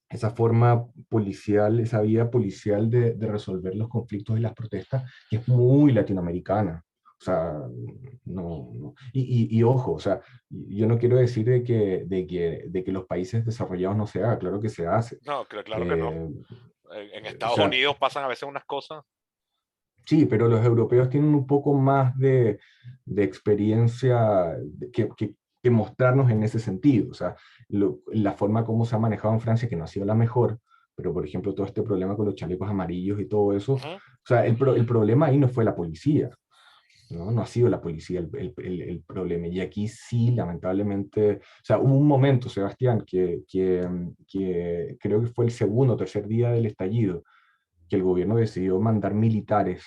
esa forma policial, esa vía policial de resolver los conflictos y las protestas, que es muy latinoamericana. O sea, no. Y ojo, o sea, yo no quiero decir de que los países desarrollados no se haga, claro que se hace. no, claro que no. Eh, En o Estados sea, Unidos pasan a veces unas cosas. sí, pero los europeos tienen un poco más de experiencia que mostrarnos en ese sentido. O sea, la forma como se ha manejado en Francia, que no ha sido la mejor, pero por ejemplo todo este problema con los chalecos amarillos y todo eso, o Ujú. sea, el problema ahí no fue la policía, ¿no? No ha sido la policía el problema. Y aquí sí, lamentablemente, o sea, hubo un momento, Sebastián, que creo que fue el segundo o tercer día del estallido, que el gobierno decidió mandar militares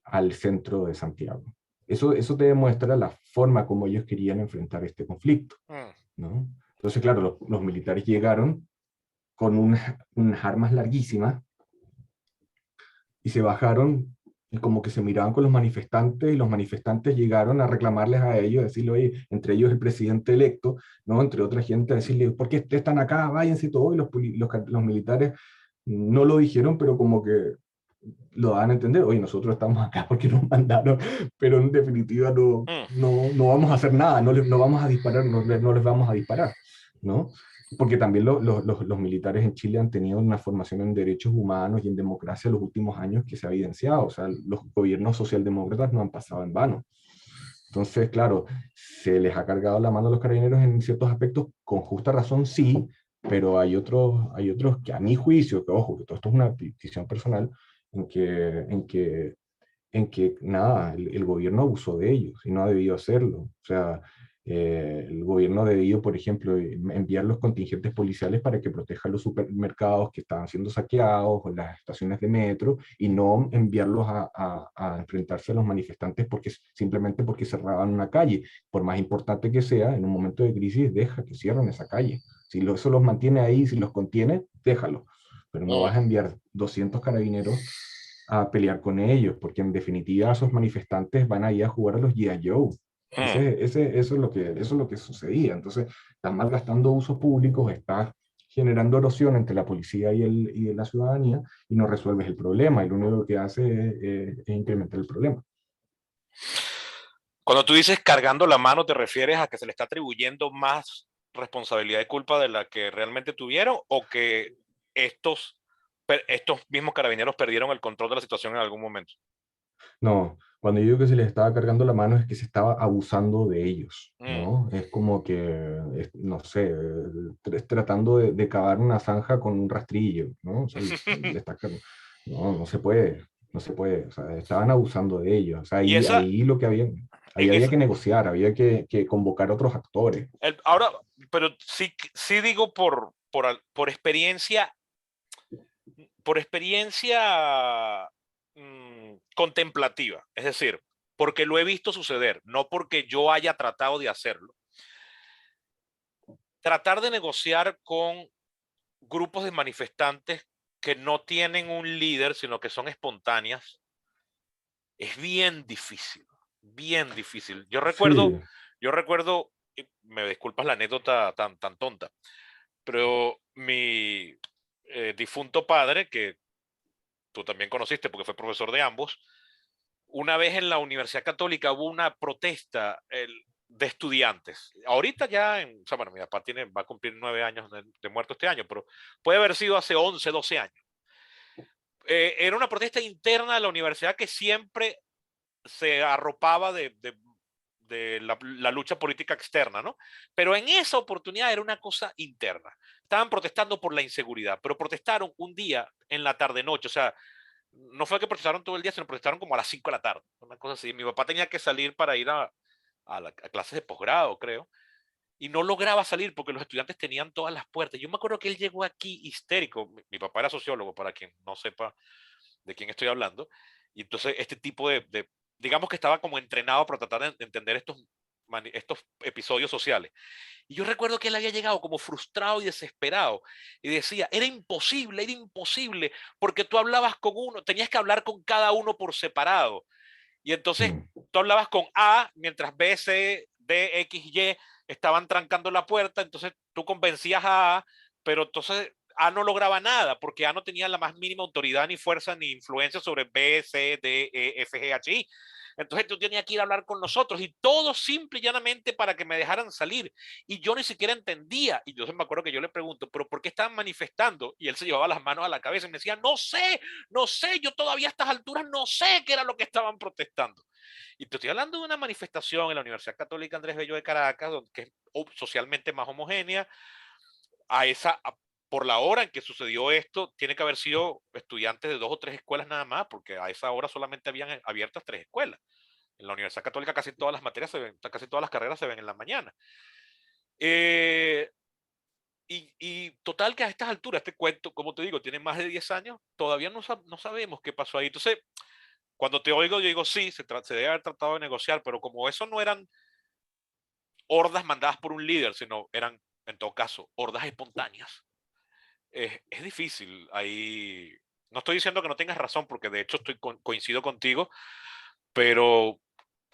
al centro de Santiago. Eso te demuestra la forma como ellos querían enfrentar este conflicto, Mm. ¿no? Entonces, claro, los militares llegaron con unas armas larguísimas y se bajaron y como que se miraban con los manifestantes y los manifestantes llegaron a reclamarles a ellos, decirle, oye, entre ellos el presidente electo, ¿no? Entre otra gente, a decirle, ¿por qué están acá? Váyanse y todo, y los militares no lo dijeron, pero como que lo dan a entender, oye, nosotros estamos acá porque nos mandaron, pero en definitiva Mm. no vamos a hacer nada, no vamos a disparar, no les vamos a disparar, ¿no? Porque también los militares en Chile han tenido una formación en derechos humanos y en democracia los últimos años que se ha evidenciado, o sea, los gobiernos socialdemócratas no han pasado en vano. Entonces, claro, se les ha cargado la mano a los carabineros en ciertos aspectos, con justa razón sí, pero hay otros que a mi juicio, que ojo, que todo esto es una decisión personal, en que nada, el gobierno abusó de ellos y no ha debido hacerlo. O sea, El gobierno debió, por ejemplo, enviar los contingentes policiales para que protejan los supermercados que estaban siendo saqueados o las estaciones de metro y no enviarlos a enfrentarse a los manifestantes simplemente porque cerraban una calle. Por más importante que sea, en un momento de crisis, deja que cierren esa calle. Si eso los mantiene ahí, si los contiene, déjalo. Pero no vas a enviar 200 carabineros a pelear con ellos, porque en definitiva esos manifestantes van a ir a jugar a los G.I. Joe. Eso es lo que sucedía. Entonces, estás malgastando usos públicos, estás generando erosión entre la policía y la ciudadanía y no resuelves el problema. Y lo único que hace es incrementar el problema. Cuando tú dices cargando la mano, ¿te refieres a que se le está atribuyendo más responsabilidad y culpa de la que realmente tuvieron o que estos mismos carabineros perdieron el control de la situación en algún momento? No, cuando yo digo que se les estaba cargando la mano es que se estaba abusando de ellos, ¿no? Es como que, no sé, tratando de cavar una zanja con un rastrillo, ¿no? O sea, no, no se puede, no se puede, o sea, estaban abusando de ellos, o sea, Y esa, ahí lo que había, ahí en había esa, que negociar, había que convocar a otros actores. ahora, pero sí digo por experiencia, contemplativa, es decir, porque lo he visto suceder, no porque yo haya tratado de hacerlo. Tratar de negociar con grupos de manifestantes que no tienen un líder, sino que son espontáneas, es bien difícil, bien difícil. Sí, Yo recuerdo, y me disculpas la anécdota tan tonta, pero mi difunto padre, que tú también conociste porque fue profesor de ambos, una vez en la Universidad Católica hubo una protesta de estudiantes. Ahorita ya, o sea, bueno, mi papá va a cumplir 9 años de muerto este año, pero puede haber sido hace 11, 12 años. Era una protesta interna de la universidad que siempre se arropaba de la lucha política externa, ¿no? Pero en esa oportunidad era una cosa interna. Estaban protestando por la inseguridad, pero protestaron un día en la tarde-noche, o sea, no fue que protestaron todo el día, sino protestaron como a las 5 de la tarde, una cosa así. Mi papá tenía que salir para ir a clases de posgrado, creo, y no lograba salir porque los estudiantes tenían todas las puertas. Yo me acuerdo que él llegó aquí histérico. Mi papá era sociólogo, para quien no sepa de quién estoy hablando. Y entonces este tipo digamos que estaba como entrenado para tratar de entender estos episodios sociales. Y yo recuerdo que él había llegado como frustrado y desesperado y decía, era imposible, porque tú hablabas con uno, tenías que hablar con cada uno por separado. Y entonces mm, tú hablabas con A, mientras B, C, D, X, Y estaban trancando la puerta, entonces tú convencías a A, pero entonces A no lograba nada, porque A no tenía la más mínima autoridad, ni fuerza, ni influencia sobre B, C, D, E, F, G, H, I. Entonces tú tenías que ir a hablar con nosotros y todo simple y llanamente para que me dejaran salir. Y yo ni siquiera entendía. Y yo me acuerdo que yo le pregunto, ¿pero por qué estaban manifestando? Y él se llevaba las manos a la cabeza y me decía, no sé, no sé, yo todavía a estas alturas no sé qué era lo que estaban protestando. Y te estoy hablando de una manifestación en la Universidad Católica Andrés Bello de Caracas, que es socialmente más homogénea. A esa, por la hora en que sucedió esto, tiene que haber sido estudiantes de 2 o 3 escuelas nada más, porque a esa hora solamente habían abiertas 3 escuelas. En la Universidad Católica casi todas las materias casi todas las carreras se ven en la mañana. Eh, y total que a estas alturas, este cuento, como te digo, tiene más de 10 años, todavía no sabemos qué pasó ahí. Entonces, cuando te oigo, yo digo, sí, se debe haber tratado de negociar, pero como eso no eran hordas mandadas por un líder, sino eran, en todo caso, hordas espontáneas, es difícil. Ahí no estoy diciendo que no tengas razón, porque de hecho coincido contigo, pero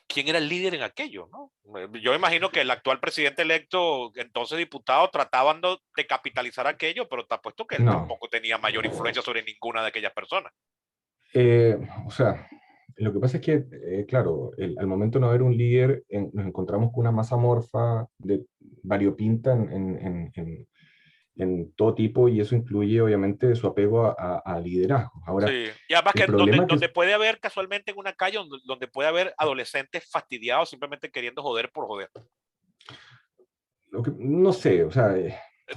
¿quién era el líder en aquello? ¿No? Yo imagino que el actual presidente electo, entonces diputado, trataban de capitalizar aquello, pero te apuesto que él no. tampoco tenía mayor influencia sobre ninguna de aquellas personas. O sea, lo que pasa es que, claro, al momento de no haber un líder, nos encontramos con una masa morfa variopinta en todo tipo y eso incluye obviamente su apego a liderazgo. Ahora, Sí, y además el que donde, problema que donde puede haber casualmente en una calle, donde puede haber adolescentes fastidiados simplemente queriendo joder por joder. no sé, o sea,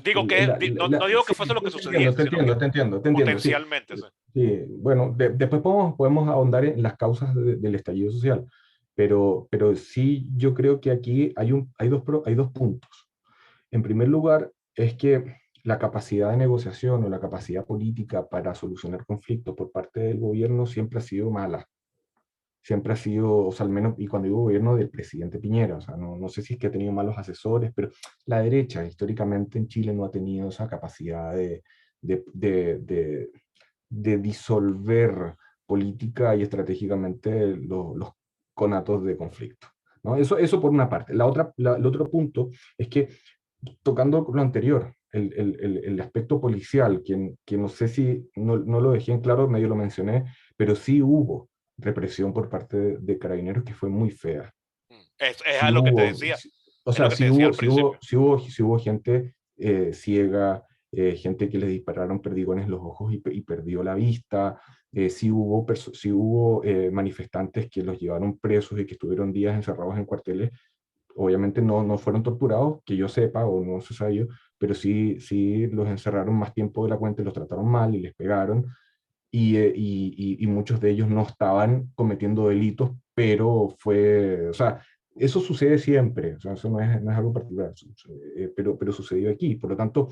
Digo que, no digo que sí, fuese lo que sí, sucediese, sino que te entiendo, sí. potencialmente, sí. Sí, bueno, después podemos ahondar en las causas del estallido social, pero sí yo creo que aquí hay dos puntos. En primer lugar, es que la capacidad de negociación o la capacidad política para solucionar conflictos por parte del gobierno siempre ha sido mala. Siempre ha sido, o sea, al menos, y cuando digo gobierno del presidente Piñera, o sea, no sé si es que ha tenido malos asesores, pero la derecha históricamente en Chile no ha tenido esa capacidad de, de, de, de disolver política y estratégicamente los conatos de conflicto, ¿no? Eso por una parte. El otro punto es que, tocando lo anterior, el aspecto policial, que no sé si no lo dejé en claro, medio lo mencioné, pero sí hubo represión por parte de carabineros que fue muy fea. Es a Sí lo que te hubo, decía, o es lo sea, que te decía al principio. sí hubo gente ciega, gente que le dispararon perdigones en los ojos y perdió la vista. Sí hubo manifestantes que los llevaron presos y que estuvieron días encerrados en cuarteles. Obviamente no fueron torturados, que yo sepa, o no se sabe yo, pero sí los encerraron más tiempo de la cuenta y los trataron mal y les pegaron. Y muchos de ellos no estaban cometiendo delitos, pero o sea, eso sucede siempre, o sea, eso no es algo particular, pero sucedió aquí. Por lo tanto,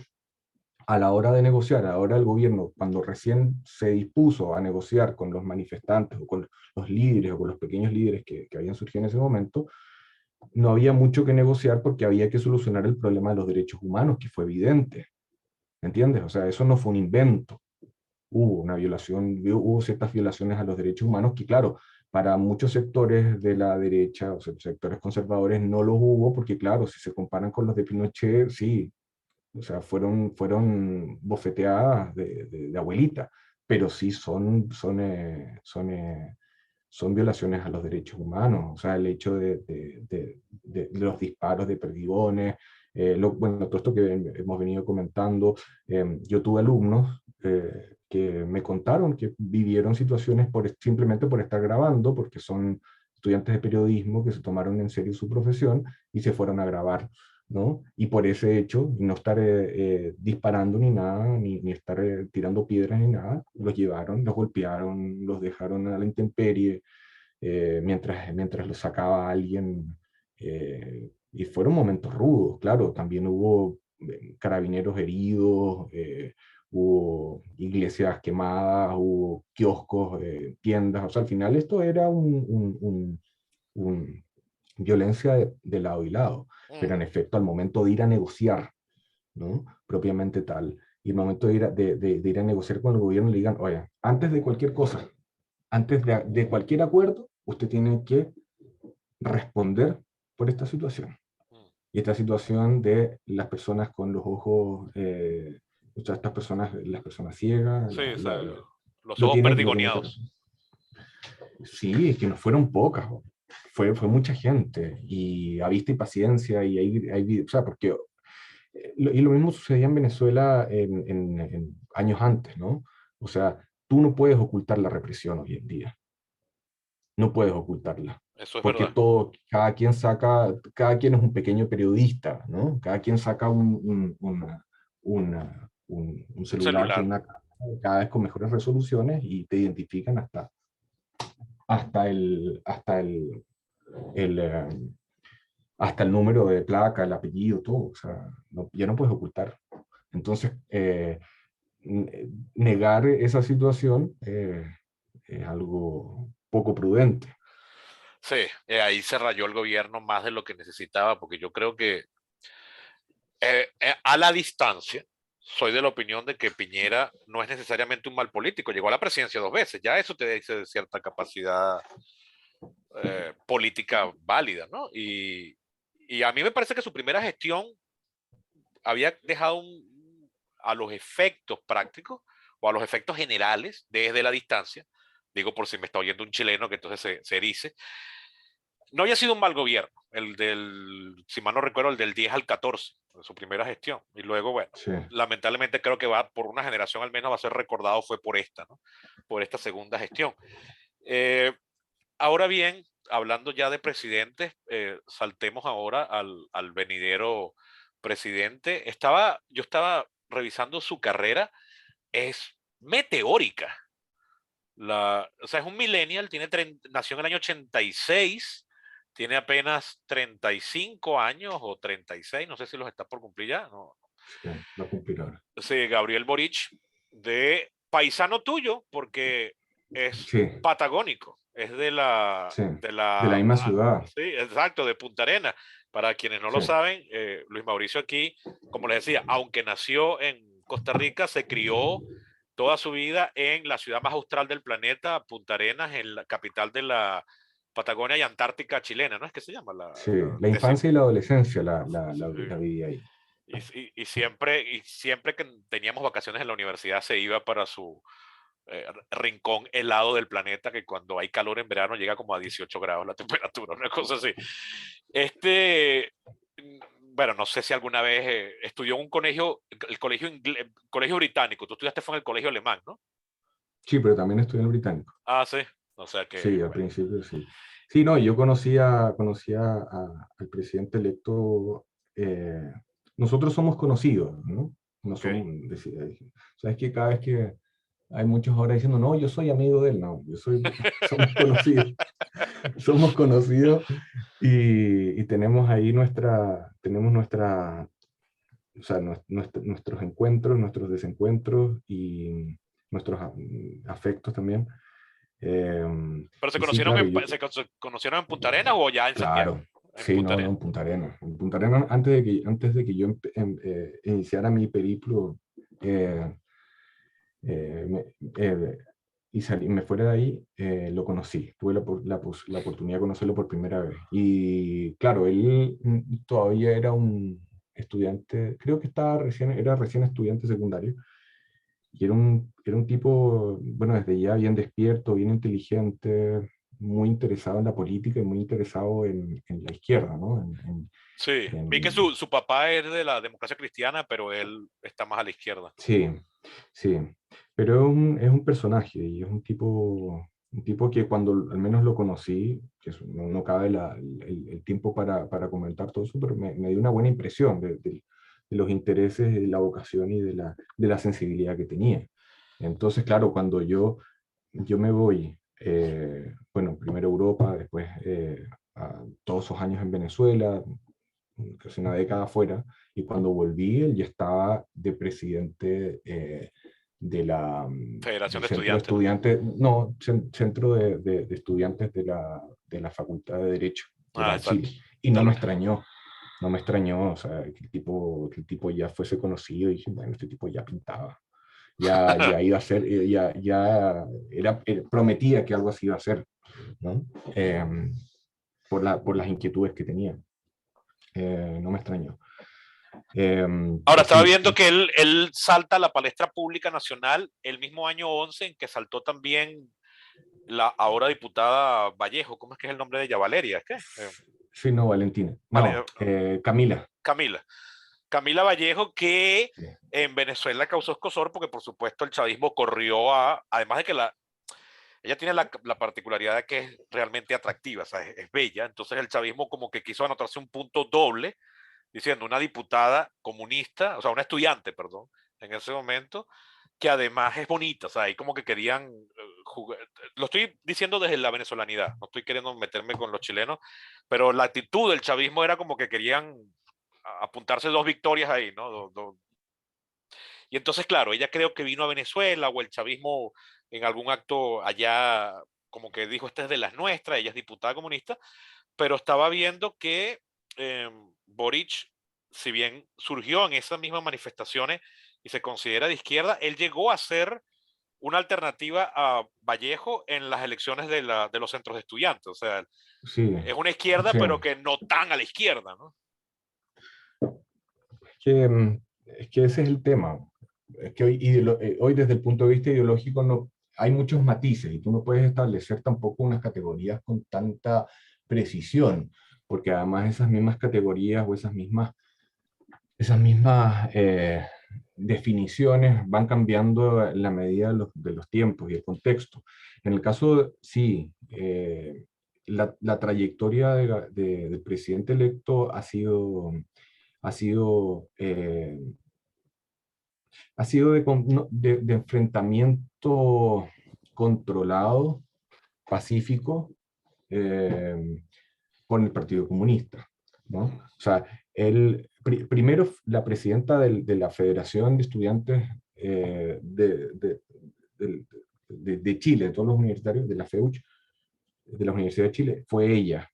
a la hora de negociar, ahora el gobierno, cuando recién se dispuso a negociar con los manifestantes o con los líderes o con los pequeños líderes que habían surgido en ese momento, no había mucho que negociar porque había que solucionar el problema de los derechos humanos, que fue evidente, ¿entiendes? O sea, eso no fue un invento. Hubo una violación, hubo ciertas violaciones a los derechos humanos que, claro, para muchos sectores de la derecha, o sea, sectores conservadores, no los hubo porque, claro, si se comparan con los de Pinochet, sí, o sea, fueron bofeteadas de abuelita, pero sí son violaciones a los derechos humanos, o sea, el hecho de los disparos de perdigones, bueno, todo esto que hemos venido comentando, yo tuve alumnos que me contaron que vivieron situaciones simplemente por estar grabando, porque son estudiantes de periodismo que se tomaron en serio su profesión y se fueron a grabar, ¿no? Y por ese hecho, y no estar disparando ni nada, ni estar tirando piedras ni nada, los llevaron, los golpearon, los dejaron a la intemperie, mientras los sacaba alguien. Y fueron momentos rudos, claro, también hubo carabineros heridos, hubo iglesias quemadas, hubo kioscos, tiendas, o sea, al final esto era un violencia de lado y lado, pero en efecto al momento de ir a negociar, ¿no? Propiamente tal, y el momento de ir a negociar con el gobierno le digan, oye, antes de cualquier cosa, antes de cualquier acuerdo, usted tiene que responder por esta situación. Y esta situación de las personas con los ojos, o sea, estas personas, las personas ciegas, Sí, o sea, los lo ojos lo tienen que perdigoneados. responder. Sí, es que no fueron pocas, fue mucha gente, y a vista y paciencia, y o sea, porque, y lo mismo sucedía en Venezuela en años antes, ¿no? O sea, tú no puedes ocultar la represión hoy en día, no puedes ocultarla, Eso es porque verdad. cada quien es un pequeño periodista, ¿no? Cada quien saca un Un celular con celular. una cámara, cada vez con mejores resoluciones y te identifican hasta el, eh, hasta el número de placa, el apellido, todo, o sea, ya no puedes ocultar. Entonces, negar esa situación es algo poco prudente. Sí, ahí se rayó el gobierno más de lo que necesitaba, porque yo creo que a la distancia, soy de la opinión de que Piñera no es necesariamente un mal político. Llegó a la presidencia 2 veces, ya eso te dice de cierta capacidad política válida, ¿no? Y a mí me parece que su primera gestión había dejado a los efectos prácticos o a los efectos generales desde la distancia, digo por si me está oyendo un chileno que entonces se erice, no había sido un mal gobierno, si mal no recuerdo, el del 10 al 14, de su primera gestión. Y luego, bueno, Sí. lamentablemente creo que va por una generación al menos va a ser recordado fue por esta, ¿no? Por esta segunda gestión. Eh, Ahora bien, hablando ya de presidentes, saltemos ahora al venidero presidente. Yo estaba revisando su carrera, es meteórica. O sea, es un millennial, nació en el año 86, tiene apenas 35 años o 36, no sé si los está por cumplir ya. No. Sí, va a cumplir ahora. Sí, Gabriel Boric, de paisano tuyo, porque es Sí, patagónico, es sí, de la misma ciudad. sí, exacto, de Punta Arenas. Para quienes no Sí, lo saben, Luis Mauricio aquí, como les decía, aunque nació en Costa Rica, se crió toda su vida en la ciudad más austral del planeta, Punta Arenas, en la capital de la Patagonia y Antártica chilena, ¿no es que se llama? sí, la infancia y la adolescencia la viví ahí. Y siempre que teníamos vacaciones en la universidad se iba para su rincón helado del planeta, que cuando hay calor en verano llega como a 18 grados la temperatura, una cosa así. Este, bueno, no sé si alguna vez estudió en un colegio, colegio británico. Tú estudiaste fue en el colegio alemán, ¿no? Sí, pero también estudié en el británico. Ah, sí. O sea que, Sí, al bueno, principio sí. Sí, no, yo conocía al presidente electo. eh, Nosotros somos conocidos, ¿no? No ok. somos, sabes que cada vez que hay muchos ahora diciendo, no, yo soy amigo de él, no, somos conocidos, somos conocidos y tenemos ahí o sea, nuestros encuentros, nuestros desencuentros y nuestros afectos también. Pero Y sí, claro, yo, se conocieron en Punta Arenas o ya en Santiago. claro, En sí, Punta no, no, Arenas. en Punta Arenas. En Punta Arenas, antes de que yo iniciara mi periplo eh, eh, me, eh, me fuera de ahí, lo conocí. Tuve la oportunidad de conocerlo por primera vez. Y claro, él todavía era un estudiante, creo que era recién estudiante secundario. Y era un tipo, bueno, desde ya bien despierto, bien inteligente, muy interesado en la política y muy interesado en la izquierda, ¿no? Sí, vi que en- su papá es de la democracia cristiana, pero él está más a la izquierda. sí, sí. Pero es un personaje y es un tipo que cuando al menos lo conocí, no cabe el tiempo para comentar todo eso, pero me dio una buena impresión de los intereses, de la vocación y de la sensibilidad que tenía. Entonces, claro, cuando yo me voy, bueno, primero a Europa, después a todos esos años en Venezuela, casi una década afuera, y cuando volví, él ya estaba de presidente Federación del de centro de Estudiantes, ¿no? estudiantes, no, centro de estudiantes de la Facultad de Derecho de Ah, la de Chile. exacto. Y De no me la- extrañó, no me extrañó, o sea, que el tipo ya fuese conocido, y dije, bueno, este tipo ya pintaba, ya iba a ser, prometía que algo así iba a ser, ¿no? Por las inquietudes que tenía. No me extrañó. Ahora, Y estaba sí, viendo que él salta a la palestra pública nacional el mismo año 11 en que saltó también la ahora diputada Vallejo. ¿Cómo es que es el nombre de ella? Valeria, ¿es qué? sí, no, Valentina. Vale, No, Camila. Camila. Camila Vallejo, que Sí, en Venezuela causó escosor porque, por supuesto, el chavismo corrió además de que ella tiene la particularidad de que es realmente atractiva, o sea, es bella, entonces el chavismo como que quiso anotarse un punto doble, diciendo una diputada comunista, o sea, una estudiante, perdón, en ese momento, que además es bonita, o sea, ahí como que querían jugar, lo estoy diciendo desde la venezolanidad, no estoy queriendo meterme con los chilenos, pero la actitud del chavismo era como que querían apuntarse dos victorias ahí, ¿no? Y entonces, claro, ella creo que vino a Venezuela o el chavismo en algún acto allá como que dijo, esta es de las nuestras, ella es diputada comunista, pero estaba viendo que Boric, si bien surgió en esas mismas manifestaciones y se considera de izquierda, él llegó a ser una alternativa a Vallejo en las elecciones de los centros de estudiantes. O sea, sí, es una izquierda, sí. pero que no tan a la izquierda, ¿no? Es que ese es el tema. Es que hoy desde el punto de vista ideológico no, hay muchos matices y tú no puedes establecer tampoco unas categorías con tanta precisión, porque además esas mismas categorías o esas mismas definiciones van cambiando en la medida de los tiempos y el contexto. En el caso, sí, la trayectoria del presidente electo ha sido, ha sido no, de enfrentamiento controlado, pacífico, eh, con el Partido Comunista, ¿no? O sea, primero la presidenta de la Federación de Estudiantes de, de Chile, de todos los universitarios, de la FEUCH, de la Universidad de Chile, fue ella.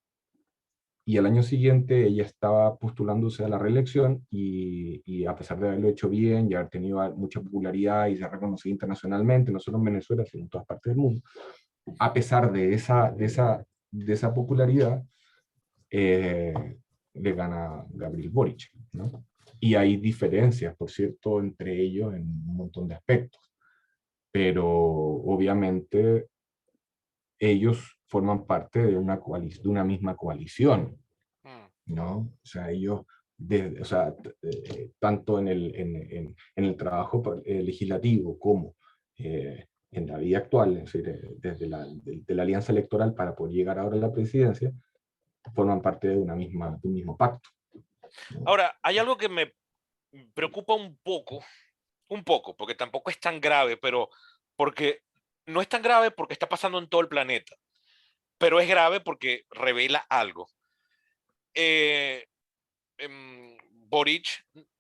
Y al año siguiente ella estaba postulándose a la reelección y a pesar de haberlo hecho bien y haber tenido mucha popularidad y ser reconocida internacionalmente, no solo en Venezuela, sino en todas partes del mundo, a pesar de esa popularidad, le gana Gabriel Boric, ¿no? Y hay diferencias, por cierto, entre ellos en un montón de aspectos, pero obviamente ellos forman parte de de una misma coalición, Mm. ¿no? O sea, ellos, o sea, tanto en el trabajo legislativo como en la vida actual, es decir, desde de la alianza electoral para poder llegar ahora a la presidencia, forman parte de de un mismo pacto, ¿no? Ahora, hay algo que me preocupa un poco, porque tampoco es tan grave, pero porque no es tan grave porque está pasando en todo el planeta, pero es grave porque revela algo. Eh, Boric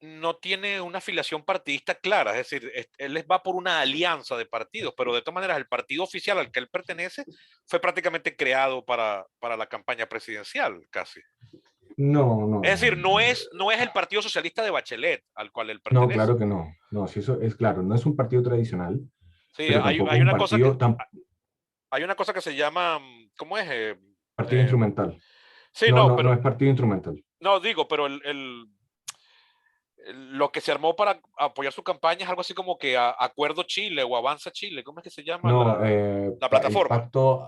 no tiene una afiliación partidista clara, es decir, él va por una alianza de partidos, pero de todas maneras el partido oficial al que él pertenece fue prácticamente creado para la campaña presidencial, casi. No, no, Es no, decir, no. no es el Partido Socialista de Bachelet al cual él No, pertenece. claro que no. No, si eso es claro, no es un partido tradicional, Sí, pero tampoco hay es un una cosa partido, hay una cosa que se llama, ¿cómo es? partido Eh, instrumental. sí, No, no, no, no pero es partido instrumental. no digo, pero lo que se armó para apoyar su campaña es algo así como que Acuerdo Chile o Avanza Chile, ¿cómo es que se llama No, la el plataforma? pacto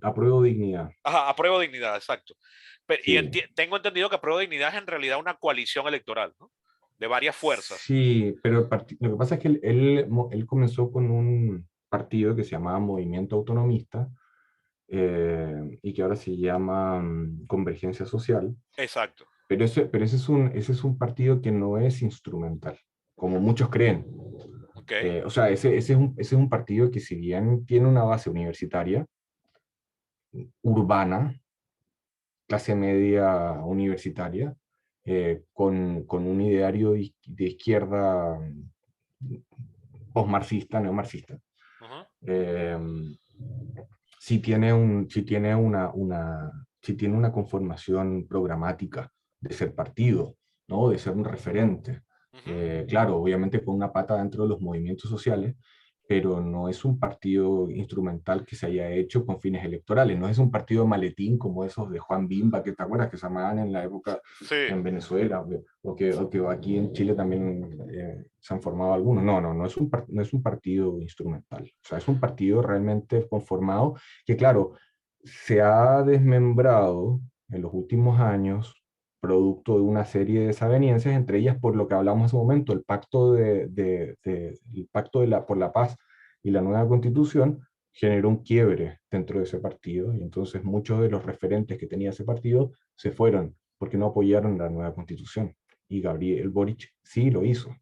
Apruebo Dignidad. Ajá, Apruebo Dignidad, exacto. Y Sí, tengo entendido que Apruebo Dignidad es en realidad una coalición electoral, ¿no? De varias fuerzas. sí, pero lo que pasa es que él comenzó con un partido que se llamaba Movimiento Autonomista y que ahora se llama Convergencia Social, Exacto. pero ese es un partido que no es instrumental, como muchos creen. Ok. O sea, ese es un partido que si bien tiene una base universitaria, urbana, clase media universitaria, con un ideario de izquierda postmarxista, neomarxista. Ujú. Eh, si tiene una conformación programática de ser partido, ¿no? De ser un referente. Ujú. Claro, obviamente con una pata dentro de los movimientos sociales, pero no es un partido instrumental que se haya hecho con fines electorales, no es un partido maletín como esos de Juan Bimba, que te acuerdas que se llamaban en la época Sí. en Venezuela, o que aquí en Chile también se han formado algunos. No, no, no es un partido instrumental, o sea, es un partido realmente conformado que, claro, se ha desmembrado en los últimos años producto de una serie de desavenencias, entre ellas por lo que hablamos hace un momento, el pacto el pacto por la paz y la nueva constitución generó un quiebre dentro de ese partido, y entonces muchos de los referentes que tenía ese partido se fueron porque no apoyaron la nueva constitución. Y Gabriel Boric sí lo hizo.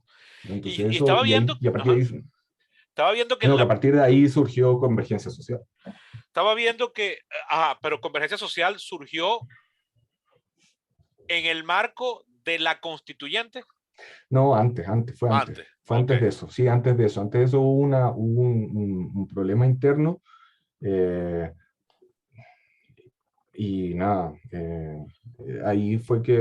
Entonces Y eso, estaba viendo, y a partir ajá, de ahí, estaba viendo que no, que a partir de ahí surgió Convergencia Social. estaba viendo que, ajá, pero Convergencia Social surgió en el marco de la constituyente. No, Antes, fue ok. antes de eso, sí, antes de eso hubo un problema interno eh, y nada, ahí fue que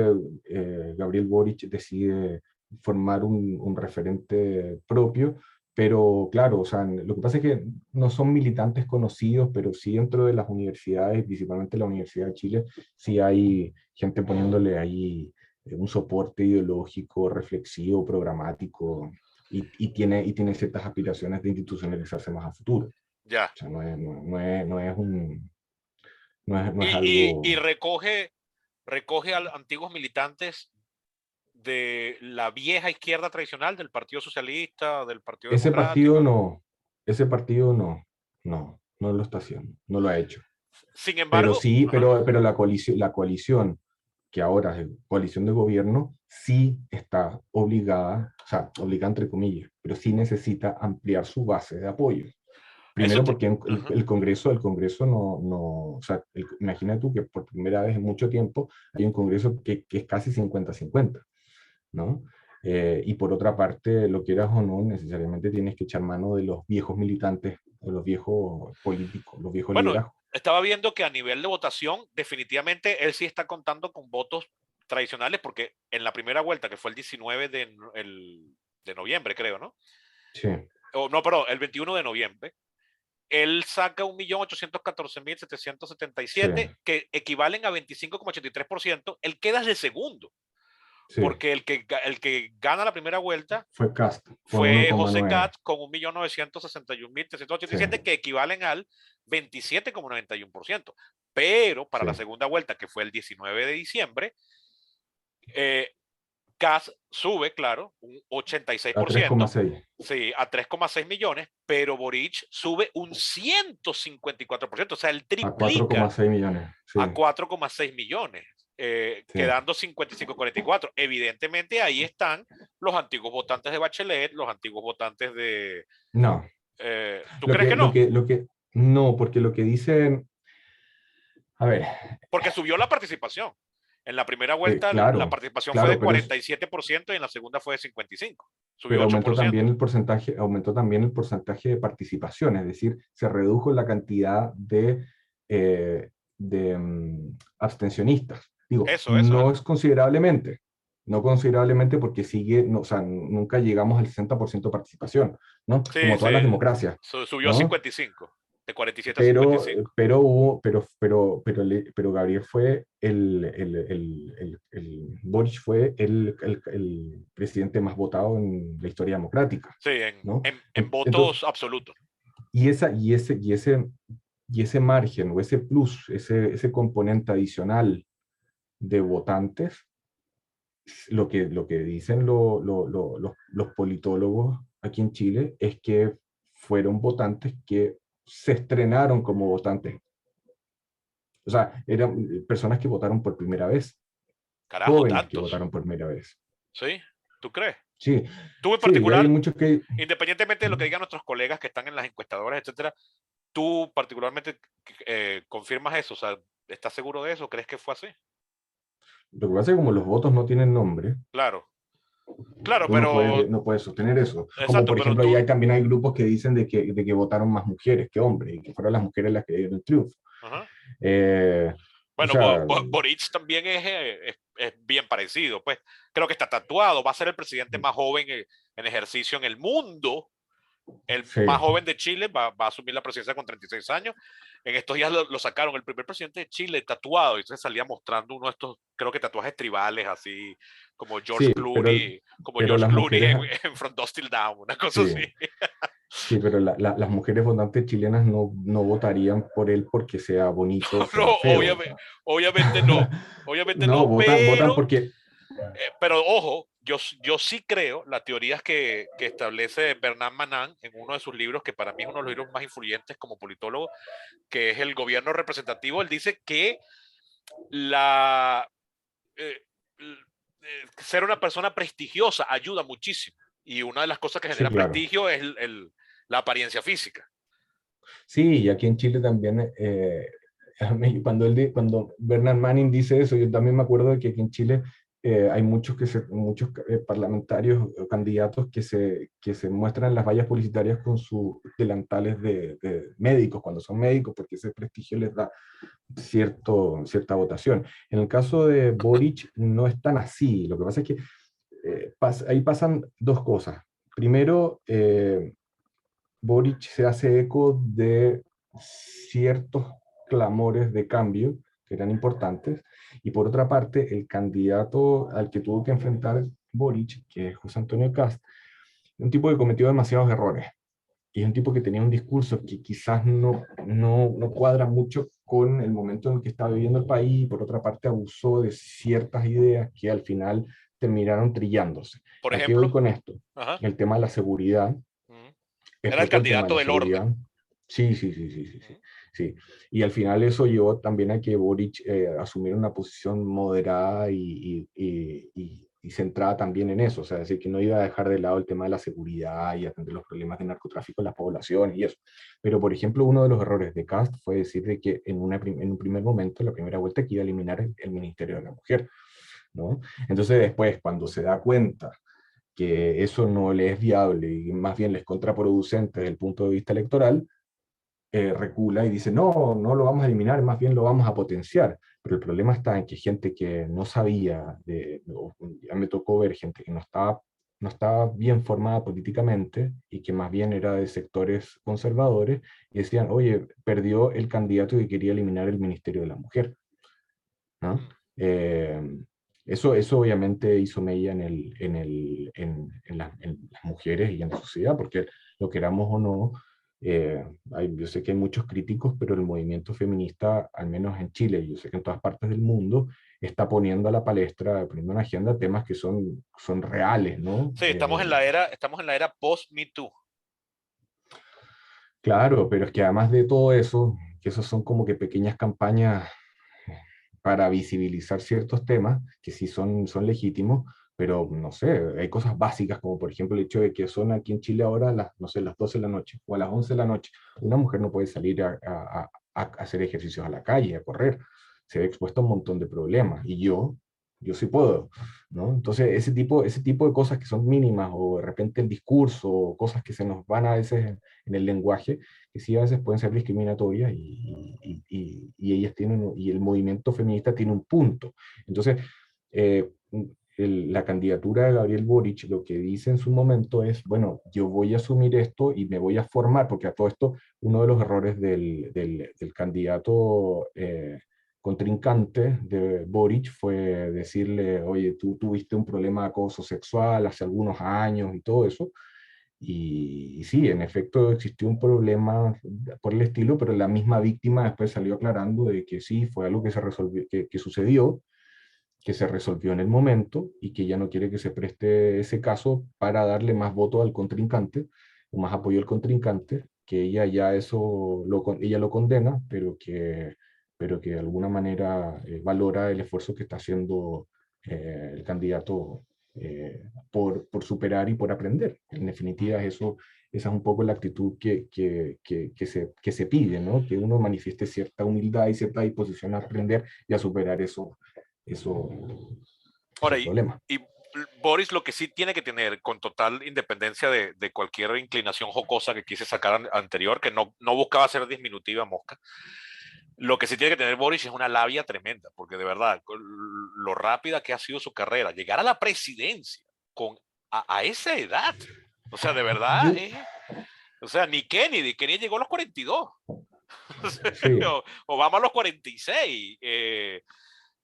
Gabriel Boric decide formar un referente propio, pero claro, o sea, lo que pasa es que no son militantes conocidos, pero sí dentro de las universidades, principalmente la Universidad de Chile, sí hay gente poniéndole ahí un soporte ideológico, reflexivo, programático, y tiene ciertas aspiraciones de institucionalizarse más a futuro. O Ya. sea, no es algo. Y recoge a antiguos militantes de la vieja izquierda tradicional, del Partido Socialista, del Partido Ese partido Democrático. no, ese partido no lo está haciendo, no lo ha hecho. Sin Pero embargo, sí, ajá, pero la coalición, que ahora es coalición de gobierno, sí está obligada, o sea, obligada entre comillas, pero sí necesita ampliar su base de apoyo. Eso Primero porque ajá. el Congreso o sea, imagina tú que por primera vez en mucho tiempo hay un Congreso que es casi 50-50, ¿no? Y por otra parte, lo quieras o no, necesariamente tienes que echar mano de los viejos militantes, de los viejos políticos, los viejos Bueno, liderazgos. estaba viendo que a nivel de votación, definitivamente él sí está contando con votos tradicionales, porque en la primera vuelta, que fue el 19 de noviembre, creo, ¿no? Sí, O, no, perdón, el 21 de noviembre, él saca 1.814.777, sí, que equivalen a 25,83%. Él queda de segundo, sí. porque el que gana la primera vuelta Fue Cast con fue José 1,9. Katz con 1.961.387, Sí, que equivalen al 27,91%. Pero para sí. la segunda vuelta, que fue el 19 de diciembre, eh, Katz sube, claro, un A 86%, 3,6. sí, a 3,6 millones, pero Boric sube un 154%, o sea, él A cuatro triplica coma seis millones. Sí, a 4,6 millones, sí. quedando 55,44. Evidentemente ahí están los antiguos votantes de Bachelet, los antiguos votantes de... No. ¿Tú crees que no? No, porque lo que dicen, a ver, Porque subió la participación. En la primera vuelta la claro, participación fue claro, de 47% y en la segunda fue de 55%. Subió pero 8%. aumentó también el porcentaje de participación, es decir, se redujo la cantidad eh, de abstencionistas. Digo, Eso. no es considerablemente, no considerablemente porque sigue, no, o sea, nunca llegamos al 60% de participación, ¿no? Sí, Como todas las sí. democracias, Subió a ¿no? 55. De 47 a 55. Pero Gabriel fue Boric fue el presidente más votado en la historia democrática, Sí, ¿no? en Entonces, votos absolutos. y, esa, y ese margen o ese plus, ese componente adicional de votantes, lo que dicen los politólogos aquí en Chile es que fueron votantes que se estrenaron como votantes. O sea, eran personas que votaron por primera vez, Carajo, jóvenes que tantos. votaron por primera vez. ¿Sí? ¿Tú crees? Sí, Tú en sí, y hay particular, muchos que... independientemente de lo que digan nuestros colegas que están en las encuestadoras, etcétera, tú particularmente confirmas eso, o sea, ¿estás seguro de eso? ¿Crees que fue así? Lo que pasa es que como los votos no tienen nombre, Claro, claro, tú pero, no puedes sostener eso. Como exacto, por pero ejemplo, tú, también hay grupos que dicen de que votaron más mujeres que hombres y que fueron las mujeres las que dieron el triunfo. ajá. Eh, o Bueno, sea, Boric también es bien parecido, pues creo que está tatuado, va a ser el presidente más joven en ejercicio en el mundo, el sí, más joven de Chile, va a asumir la presidencia con 36 años. En estos días lo sacaron, el primer presidente de Chile tatuado, y entonces salía mostrando uno de estos, creo que tatuajes tribales, así como sí, pero George las Clooney mujeres, en From Dusk Till Dawn, una cosa sí, así. sí, pero las mujeres votantes chilenas no votarían por él porque sea bonito o No, sea feo. O sea. obviamente No, no, votan porque... pero ojo, yo sí creo las teorías que establece Bernard Manin en uno de sus libros, que para mí es uno de los libros más influyentes como politólogo, que es El gobierno representativo. Él dice que la eh, ser una persona prestigiosa ayuda muchísimo. Y una de las cosas que Sí, genera claro. prestigio es la apariencia física. Sí, y aquí en Chile también, cuando Bernard Manning dice eso, yo también me acuerdo de que aquí en Chile hay muchos parlamentarios o candidatos que se muestran en las vallas publicitarias con sus delantales de médicos, cuando son médicos, porque ese prestigio les da cierta votación. En el caso de Boric no es tan así, lo que pasa es que ahí pasan dos cosas. Primero, Boric se hace eco de ciertos clamores de cambio que eran importantes, y por otra parte, el candidato al que tuvo que enfrentar Boric, que es José Antonio Kast, es un tipo que cometió demasiados errores, y es un tipo que tenía un discurso que quizás no cuadra mucho con el momento en el que estaba viviendo el país, y por otra parte abusó de ciertas ideas que al final terminaron trillándose. Por ¿A qué voy ejemplo, con esto? ajá, El tema de la seguridad. era el Explotó el tema de candidato la del orden. seguridad. Sí, sí, sí, sí, sí, sí, sí. Y al final eso llevó también a que Boric asumiera una posición moderada y centrada también en eso, o sea, decir que no iba a dejar de lado el tema de la seguridad y atender los problemas de narcotráfico en las poblaciones y eso. Pero, por ejemplo, uno de los errores de Kast fue decir de que en un primer momento, en la primera vuelta, que iba a eliminar el Ministerio de la Mujer, ¿no? Entonces después, cuando se da cuenta que eso no le es viable y más bien le es contraproducente desde el punto de vista electoral, recula y dice, no, no lo vamos a eliminar, más bien lo vamos a potenciar. Pero el problema está en que gente que no sabía, ya me tocó ver gente que no estaba bien formada políticamente y que más bien era de sectores conservadores, y decían, oye, perdió el candidato que quería eliminar el Ministerio de la Mujer, ¿no? Eso obviamente hizo mella en las mujeres y en la sociedad, porque lo queramos o no, yo sé que hay muchos críticos, pero el movimiento feminista, al menos en Chile, y yo sé que en todas partes del mundo, está poniendo a la palestra, poniendo en la agenda temas que son reales, ¿no? Sí, estamos en la era post-Me Too. Claro, pero es que además de todo eso, que esos son como que pequeñas campañas para visibilizar ciertos temas que sí son legítimos, pero no sé, hay cosas básicas como por ejemplo el hecho de que son aquí en Chile ahora las, no sé, las 12 de la noche o a las 11 de la noche. Una mujer no puede salir a hacer ejercicios a la calle, a correr. Se ve expuesto a un montón de problemas y yo sí puedo, ¿no? Entonces ese tipo de cosas que son mínimas o de repente el discurso, o cosas que se nos van a veces en el lenguaje, que sí a veces pueden ser discriminatorias y ellas tienen, y el movimiento feminista tiene un punto. Entonces, eh, la candidatura de Gabriel Boric lo que dice en su momento es, bueno, yo voy a asumir esto y me voy a formar, porque a todo esto, uno de los errores del candidato contrincante de Boric fue decirle, oye, tú tuviste un problema de acoso sexual hace algunos años y todo eso, y sí, en efecto existió un problema por el estilo, pero la misma víctima después salió aclarando de que sí, fue algo que se resolvió, que sucedió, que se resolvió en el momento y que ella no quiere que se preste ese caso para darle más voto al contrincante o más apoyo al contrincante, que ella ya ella lo condena, pero que de alguna manera valora el esfuerzo que está haciendo el candidato por superar y por aprender. En definitiva, esa es un poco la actitud que se pide, ¿no? Que uno manifieste cierta humildad y cierta disposición a aprender y a superar esos Ahora, problemas. y Boris lo que sí tiene que tener, con total independencia de cualquier inclinación jocosa que quise sacar anterior, que no buscaba ser disminutiva mosca, lo que sí tiene que tener Boris es una labia tremenda, porque de verdad, lo rápida que ha sido su carrera, llegar a la presidencia a esa edad, o sea, de verdad, Yo, o sea, ni Kennedy llegó a los 42, sí, Obama a los 46,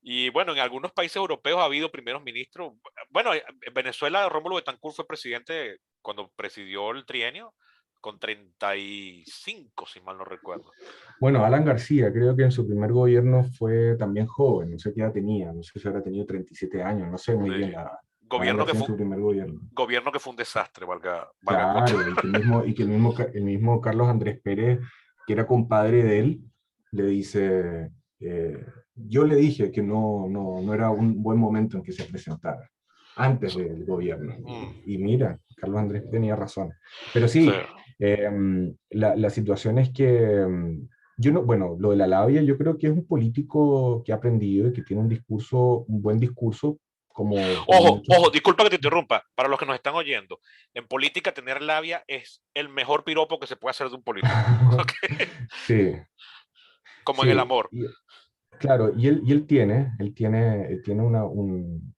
y bueno, en algunos países europeos ha habido primeros ministros. Bueno, en Venezuela Rómulo Betancourt fue presidente cuando presidió el trienio con 35, si mal no recuerdo. bueno, Alan García creo que en su primer gobierno fue también joven, no sé qué edad tenía, no sé si habrá tenido 37 años, no sé muy bien Sí. la edad. Alan Gobierno que García en fue, su primer gobierno. gobierno que fue un desastre, valga coche. Claro, y que el mismo Carlos Andrés Pérez, que era compadre de él, le dice, yo le dije que no era un buen momento en que se presentara, antes del gobierno. Y mira, Carlos Andrés tenía razón. Pero Sí. sí, la situación es que yo no, bueno, lo de la labia, yo creo que es un político que ha aprendido y que tiene un buen discurso, como Ojo, muchos. ojo, disculpa que te interrumpa. Para los que nos están oyendo, en política tener labia es el mejor piropo que se puede hacer de un político. ¿Okay? Sí, Como en el sí, amor. claro, él tiene un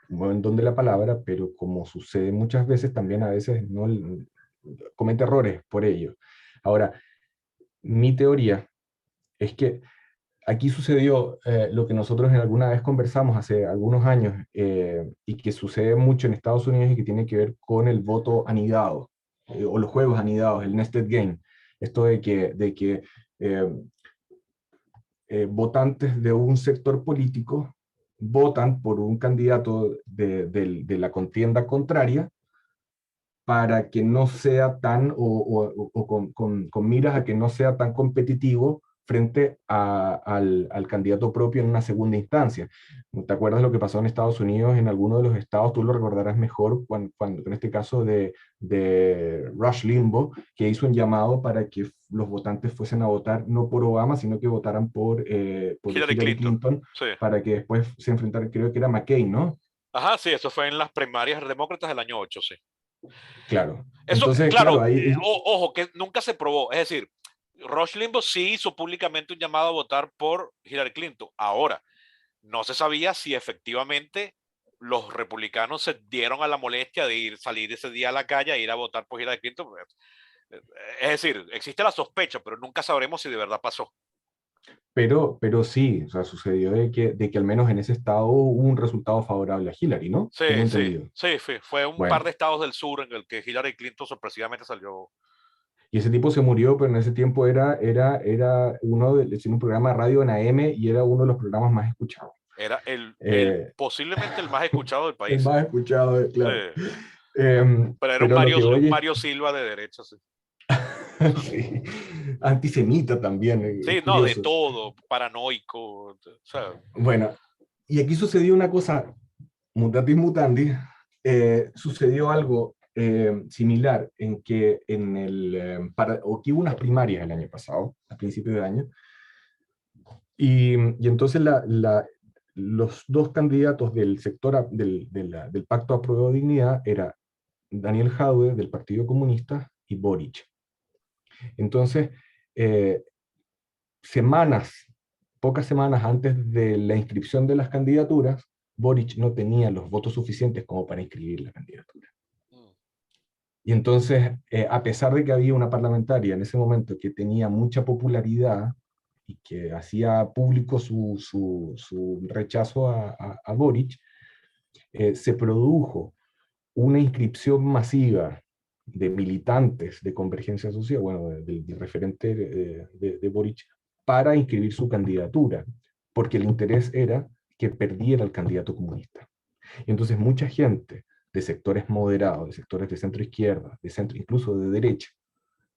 buen don de la palabra, pero como sucede muchas veces, también a veces no comete errores por ello. Ahora, mi teoría es que aquí sucedió lo que nosotros en alguna vez conversamos hace algunos años y que sucede mucho en Estados Unidos y que tiene que ver con el voto anidado o los juegos anidados, el nested game. Esto de que eh, votantes de un sector político votan por un candidato de la contienda contraria para que no sea tan, o con miras a que no sea tan competitivo frente al candidato propio en una segunda instancia. ¿Te acuerdas lo que pasó en Estados Unidos, en alguno de los estados? Tú lo recordarás mejor cuando en este caso de Rush Limbaugh, que hizo un llamado para que los votantes fuesen a votar no por Obama, sino que votaran por Hillary Hillary Clinton. Clinton, Sí. para que después se enfrentaran, creo que era McCain, ¿no? Ajá, sí, eso fue en las primarias demócratas del año 8, sí. Claro. Eso, Entonces, claro, claro, ahí, ojo, que nunca se probó. Es decir, Rush Limbaugh sí hizo públicamente un llamado a votar por Hillary Clinton. Ahora, no se sabía si efectivamente los republicanos se dieron a la molestia de salir ese día a la calle e ir a votar por Hillary Clinton. Es decir, existe la sospecha, pero nunca sabremos si de verdad pasó. pero sí, o sea, sucedió de que al menos en ese estado hubo un resultado favorable a Hillary, ¿no? Sí, Tengo sí, entendido. sí, fue un par Bueno, de estados del sur en el que Hillary Clinton sorpresivamente salió. y ese tipo se murió, pero en ese tiempo era uno de, en un programa de radio en AM y era uno de los programas más escuchados. Era Eh, posiblemente el más escuchado del el país. más escuchado, Sí, claro. pero era Pero lo que Un oye, Mario Silva de derecha, sí. sí, antisemita también, es Sí, no, de curioso. todo, paranoico. O sea, Bueno, y aquí sucedió una cosa, mutatis mutandis, sucedió algo similar en que o que hubo unas primarias el año pasado, a principios de año, y entonces los dos candidatos del sector del Pacto a Prueba de Dignidad era Daniel Jadwe del Partido Comunista y Boric. Entonces, eh, semanas, pocas semanas antes de la inscripción de las candidaturas, Boric no tenía los votos suficientes como para inscribir la candidatura. mm, Y entonces, a pesar de que había una parlamentaria en ese momento que tenía mucha popularidad y que hacía público su rechazo a Boric, se produjo una inscripción masiva de militantes de Convergencia Social, bueno, del referente de Boric, para inscribir su candidatura, porque el interés era que perdiera el candidato comunista. Y entonces mucha gente de sectores moderados, de sectores de centro izquierda, de centro, incluso de derecha,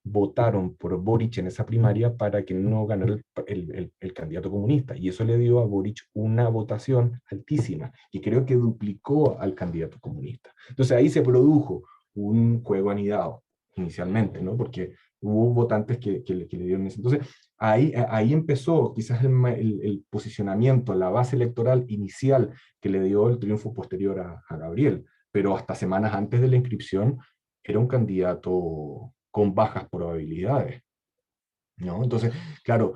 votaron por Boric en esa primaria para que no ganara el candidato comunista. Y eso le dio a Boric una votación altísima, y creo que duplicó al candidato comunista. Entonces ahí se produjo un juego anidado inicialmente, ¿no? Porque hubo votantes que le dieron eso. Entonces ahí empezó quizás el posicionamiento, la base electoral inicial que le dio el triunfo posterior a Gabriel. Pero hasta semanas antes de la inscripción era un candidato con bajas probabilidades, ¿no? Entonces, claro,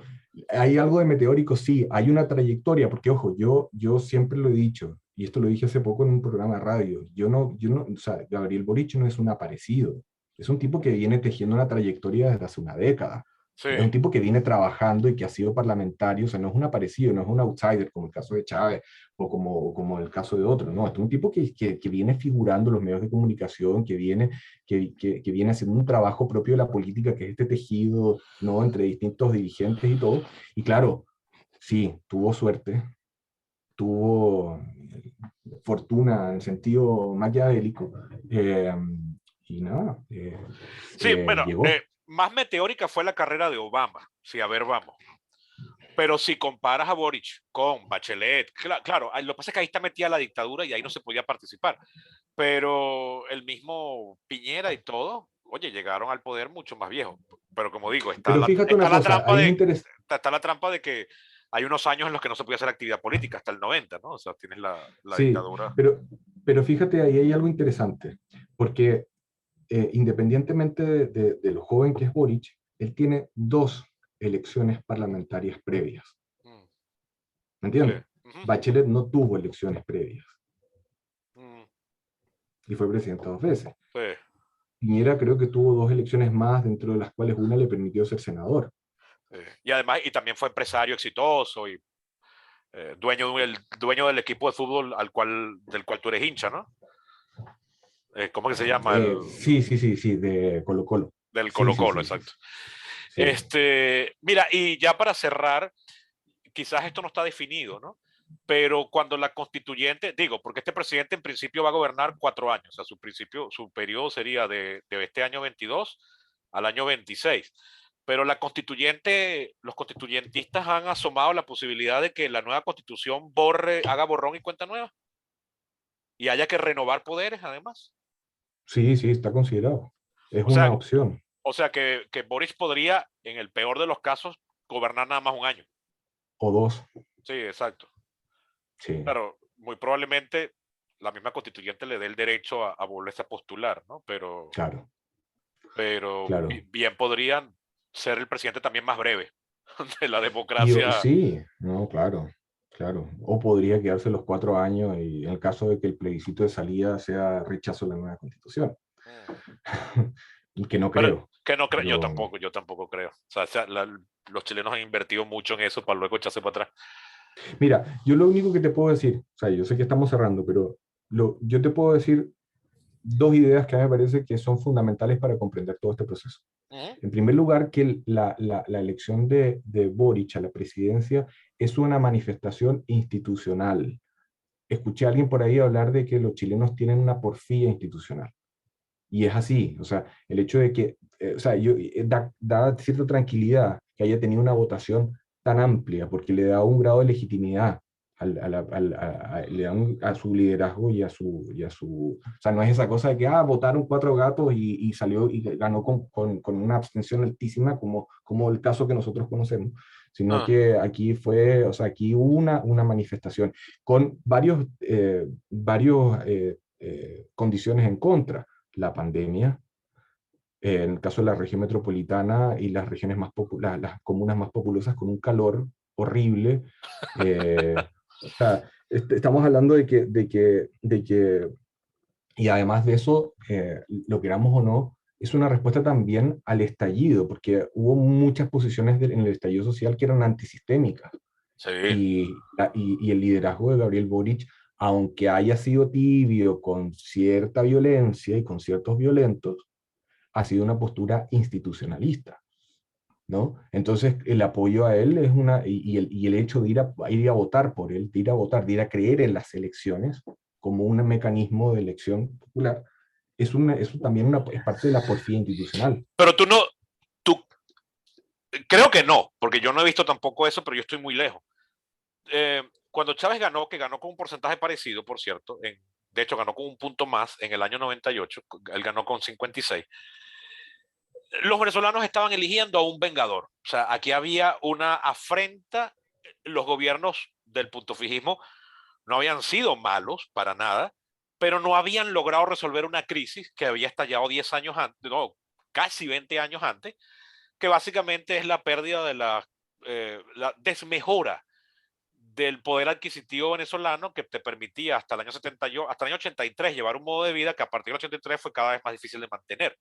hay algo de meteórico, sí, hay una trayectoria, porque ojo, yo siempre lo he dicho, y esto lo dije hace poco en un programa de radio, yo no, o sea, Gabriel Boric no es un aparecido, es un tipo que viene tejiendo una trayectoria desde hace una década. sí, Es un tipo que viene trabajando y que ha sido parlamentario, o sea, no es un aparecido, no es un outsider como el caso de Chávez o como el caso de otros, no, es un tipo que viene figurando en los medios de comunicación, que viene haciendo un trabajo propio de la política, que es este tejido, ¿no? Entre distintos dirigentes y todo. Y claro, sí, tuvo suerte, tuvo fortuna en sentido maquiavélico, eh, y nada, sí, bueno, llegó. más meteórica fue la carrera de Obama. Sí, a ver, vamos. Pero si comparas a Boric con Bachelet, claro, lo que pasa es que ahí está metida la dictadura y ahí no se podía participar. Pero el mismo Piñera y todo, oye, llegaron al poder mucho más viejos. Pero como digo, Pero fíjate una cosa, ahí es interesante. está la trampa de que hay unos años en los que no se podía hacer actividad política, hasta el 90, ¿no? O sea, tienes la Sí, dictadura. pero fíjate, ahí hay algo interesante, porque independientemente de lo joven que es Boric, él tiene dos elecciones parlamentarias previas. Mm, ¿Me sí. entiendes? Ujú, ujú, Bachelet no tuvo elecciones previas mm, y fue presidenta dos veces. sí, Piñera creo que tuvo dos elecciones más, dentro de las cuales una le permitió ser senador. sí. Y además, y también fue empresario exitoso y dueño del equipo de fútbol del cual tú eres hincha, ¿no? ¿Cómo que se llama? Sí, sí, sí, sí, de Colo Colo. Del Sí, Colo sí, Colo, sí, sí, exacto. sí. Mira, y ya para cerrar, quizás esto no está definido, ¿no? Pero cuando la constituyente, digo, porque este presidente en principio va a gobernar 4 años, o sea, su periodo sería de este año 22 al año 26. pero los constituyentistas han asomado la posibilidad de que la nueva constitución haga borrón y cuenta nueva y haya que renovar poderes además. Sí, sí, está considerado. Es O sea, una opción. o sea que Boris podría, en el peor de los casos, gobernar nada más un año. O dos. Sí, exacto. Sí, Claro, muy probablemente la misma constituyente le dé el derecho a volverse a postular, ¿no? claro, Pero claro. bien podrían ser el presidente también más breve de la democracia. Sí, no, claro, claro. O podría quedarse los 4 años y en el caso de que el plebiscito de salida sea rechazo de la nueva constitución. Mm. Que no Pero creo. que no creo, Pero yo tampoco creo. O sea, los chilenos han invertido mucho en eso para luego echarse para atrás. mira, yo lo único que te puedo decir, o sea, yo sé que estamos cerrando, pero yo te puedo decir dos ideas que a mí me parece que son fundamentales para comprender todo este proceso. Ujú. En primer lugar, que la elección de Boric a la presidencia es una manifestación institucional. Escuché a alguien por ahí hablar de que los chilenos tienen una porfía institucional. Y es así, o sea, el hecho de que, o sea, da cierta tranquilidad que haya tenido una votación tan amplia, porque le da un grado de legitimidad le da a su liderazgo o sea, no es esa cosa de que, votaron 4 gatos y salió y ganó con una abstención altísima, como el caso que nosotros conocemos, sino Ah, que aquí fue, o sea, aquí hubo una manifestación con varios condiciones en contra la pandemia, en el caso de la región metropolitana y las regiones las comunas más populosas con un calor horrible. O sea, estamos hablando y además de eso, lo queramos o no, es una respuesta también al estallido, porque hubo muchas posiciones en el estallido social que eran antisistémicas sí. y el liderazgo de Gabriel Boric, aunque haya sido tibio con cierta violencia y con ciertos violentos, ha sido una postura institucionalista, ¿no? Entonces, el apoyo a él es y el hecho de ir a votar por él, de ir a votar, de ir a creer en las elecciones como un mecanismo de elección popular, eso también es parte de la porfía institucional. Pero tú, creo que no, porque yo no he visto tampoco eso, pero yo estoy muy lejos. Cuando Chávez ganó, que ganó con un porcentaje parecido, por cierto, de hecho ganó con un punto más en el año 98, él ganó con 56, los venezolanos estaban eligiendo a un vengador. O sea, aquí había una afrenta, los gobiernos del punto fijismo no habían sido malos para nada, pero no habían logrado resolver una crisis que había estallado 10 años antes, no, casi 20 años antes, que básicamente es la pérdida de la desmejora del poder adquisitivo venezolano que te permitía hasta el año 70, hasta el año 83 llevar un modo de vida que a partir del 83 fue cada vez más difícil de mantener.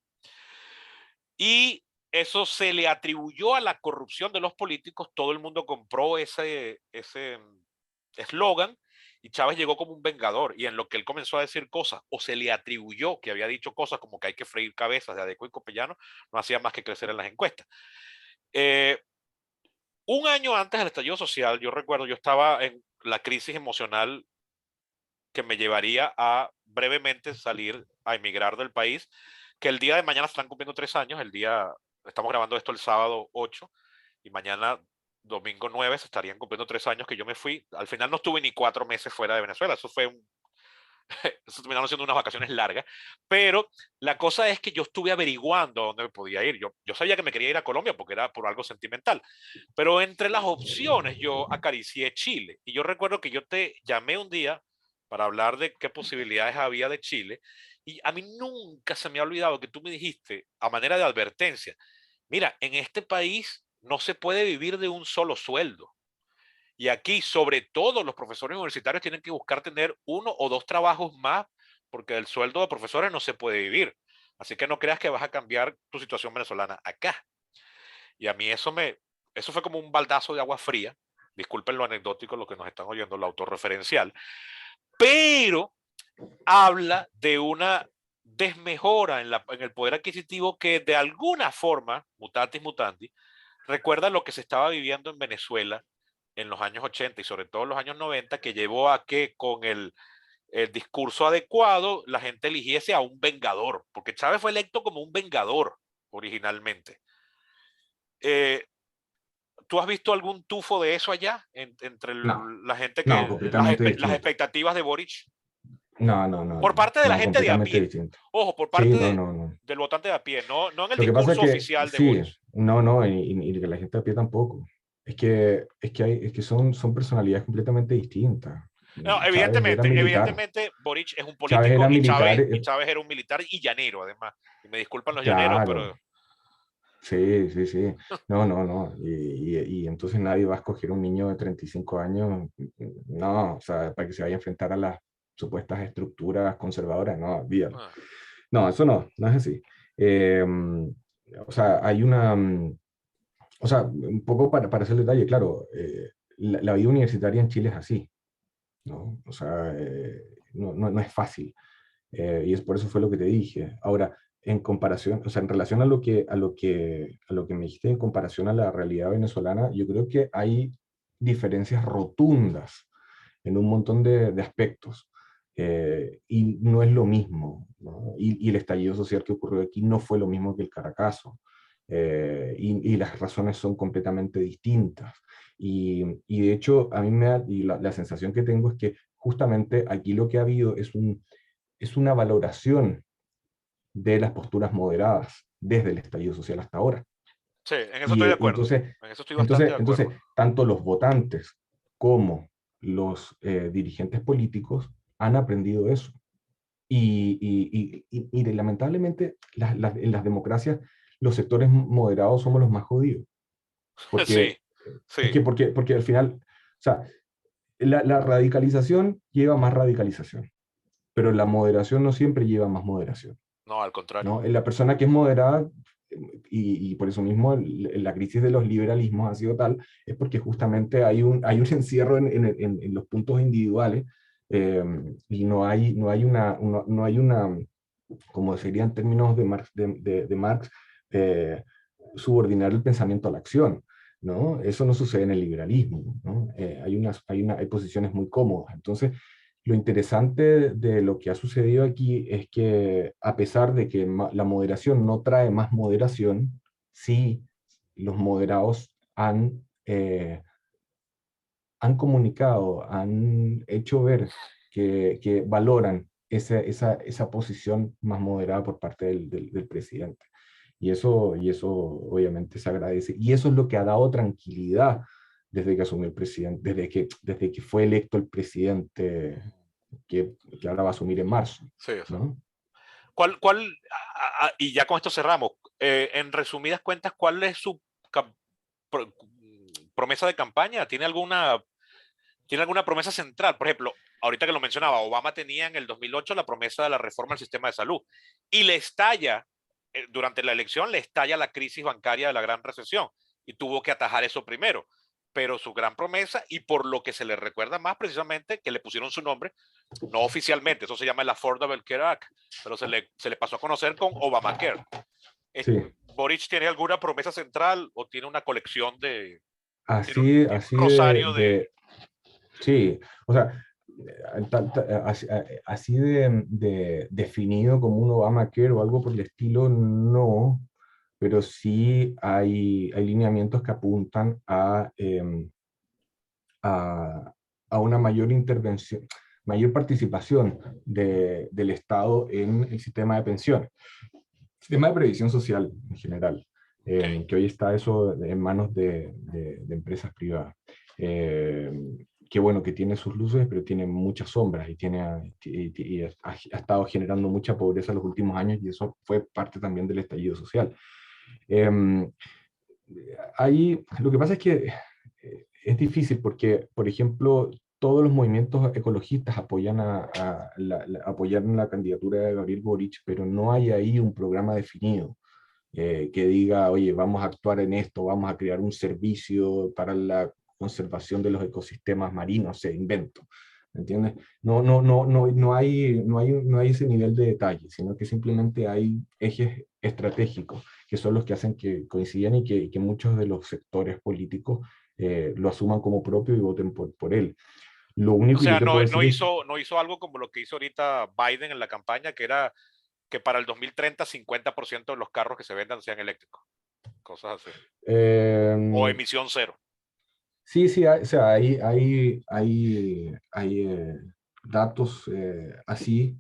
Y eso se le atribuyó a la corrupción de los políticos, todo el mundo compró ese eslogan y Chávez llegó como un vengador y en lo que él comenzó a decir cosas o se le atribuyó que había dicho cosas como que hay que freír cabezas de Adeco y Copellano, no hacía más que crecer en las encuestas. Eh, un año antes del estallido social, yo recuerdo, yo estaba en la crisis emocional que me llevaría a brevemente salir a emigrar del país, que el día de mañana se están cumpliendo 3 años, estamos grabando esto el sábado 8 y mañana domingo 9 se estarían cumpliendo 3 años que yo me fui. Al final no estuve ni 4 meses fuera de Venezuela, eso terminaron siendo unas vacaciones largas, pero la cosa es que yo estuve averiguando a dónde me podía ir. Yo sabía que me quería ir a Colombia porque era por algo sentimental, pero entre las opciones yo acaricié Chile. Y yo recuerdo que yo te llamé un día para hablar de qué posibilidades había de Chile. Y a mí nunca se me ha olvidado que tú me dijiste, a manera de advertencia, mira, en este país no se puede vivir de un solo sueldo. Y aquí, sobre todo, los profesores universitarios tienen que buscar tener uno o dos trabajos más, porque del sueldo de profesores no se puede vivir. Así que no creas que vas a cambiar tu situación venezolana acá. Y a mí eso fue como un baldazo de agua fría. Disculpen lo anecdótico, lo que nos están oyendo, lo autorreferencial. Pero habla de una desmejora en el poder adquisitivo que de alguna forma, mutatis mutandi, recuerda lo que se estaba viviendo en Venezuela en los años 80 y sobre todo en los años 90, que llevó a que con el discurso adecuado la gente eligiese a un vengador, porque Chávez fue electo como un vengador originalmente. Eh, ¿Tú has visto algún tufo de eso allá? Entre No, la gente no, que, completamente las distinto. expectativas de Boric, No, no, no, por no, parte de la no, gente de a completamente pie, distinto. ojo, por Sí, parte no, no, no. del votante de a pie, no en el Lo que pasa es discurso que oficial de sí, Boric. no, no, y que la gente a pie tampoco. Es que son personalidades completamente distintas. No, Chávez era militar. evidentemente Boric es un Chávez político era militar, Y Chávez era un militar y llanero, además. Y me disculpan los llaneros, claro. pero Sí, sí, sí. No, no, no. Y entonces nadie va a escoger un niño de 35 años, no, o sea, para que se vaya a enfrentar a las supuestas estructuras conservadoras, no, olvídalo. ah, No, eso no, no es así. Eh, o sea, hay una, o sea, un poco para hacer el detalle, claro, la vida universitaria en Chile es así, ¿no? O sea, no es fácil. Y es por eso fue lo que te dije. Ahora, en comparación, o sea, en relación a lo que me dijiste, en comparación a la realidad venezolana, yo creo que hay diferencias rotundas en un montón de aspectos. Y no es lo mismo, ¿no? Y el estallido social que ocurrió aquí no fue lo mismo que el Caracazo. Y las razones son completamente distintas. Y de hecho, a mí y la sensación que tengo es que justamente aquí lo que ha habido es una valoración de las posturas moderadas desde el estallido social hasta ahora. sí, en eso estoy de Y acuerdo. entonces, En eso estoy bastante de entonces, acuerdo. tanto los votantes como los dirigentes políticos han aprendido eso. Lamentablemente, en las democracias, los sectores moderados somos los más jodidos. Sí, Porque, sí. porque al final, o sea, la radicalización lleva más radicalización, pero la moderación no siempre lleva más moderación. No, al contrario. ¿No? La persona que es moderada, y por eso mismo la crisis de los liberalismos ha sido tal, es porque justamente hay un encierro en los puntos individuales eh, y no hay una, como sería en términos de Marx, de Marx subordinar el pensamiento a la acción. ¿No? Eso no sucede en el liberalismo, ¿no? Hay posiciones muy cómodas. Entonces, lo interesante de lo que ha sucedido aquí es que a pesar de que la moderación no trae más moderación, sí los moderados han comunicado, han hecho ver que valoran esa posición más moderada por parte del presidente. Y eso obviamente se agradece. Y eso es lo que ha dado tranquilidad desde que asumió el presidente, desde que fue electo el presidente que ahora va a asumir en marzo, Sí, o sea. ¿no? Y ya con esto cerramos. En resumidas cuentas, ¿cuál es su cam- pro- promesa de campaña? ¿Tiene alguna promesa central? Por ejemplo, ahorita que lo mencionaba, Obama tenía en el 2008 la promesa de la reforma al sistema de salud y le estalla, durante la elección, le estalla la crisis bancaria de la gran recesión y tuvo que atajar eso primero. Pero su gran promesa, y por lo que se le recuerda más precisamente, que le pusieron su nombre, no oficialmente, eso se llama el Affordable Care Act, pero se le pasó a conocer con Obamacare. Es- Sí, ¿Boric tiene alguna promesa central o tiene una colección tiene un así rosario de... sí, o sea, así de definido como un Obamacare o algo por el estilo, no, pero sí hay lineamientos que apuntan a una mayor intervención, mayor participación del Estado en el sistema de pensiones, sistema de previsión social en general, Okay. que hoy está eso en manos de empresas privadas. Eh, que bueno, que tiene sus luces, pero tiene muchas sombras y ha estado generando mucha pobreza en los últimos años y eso fue parte también del estallido social. Eh, lo que pasa es que es difícil porque, por ejemplo, todos los movimientos ecologistas apoyan la candidatura de Gabriel Boric, pero no hay ahí un programa definido que diga, oye, vamos a actuar en esto, vamos a crear un servicio para la conservación de los ecosistemas marinos, se invento. ¿Entiendes? No hay ese nivel de detalle, sino que simplemente hay ejes estratégicos que son los que hacen que coincidan y que muchos de los sectores políticos lo asuman como propio y voten por él. Lo O único que yo sea, te puedo decir es, no hizo algo como lo que hizo ahorita Biden en la campaña, que era que para el 2030 50% de los carros que se vendan sean eléctricos. cosas así. O Eh, emisión cero. sí, sí, o sea, hay datos así,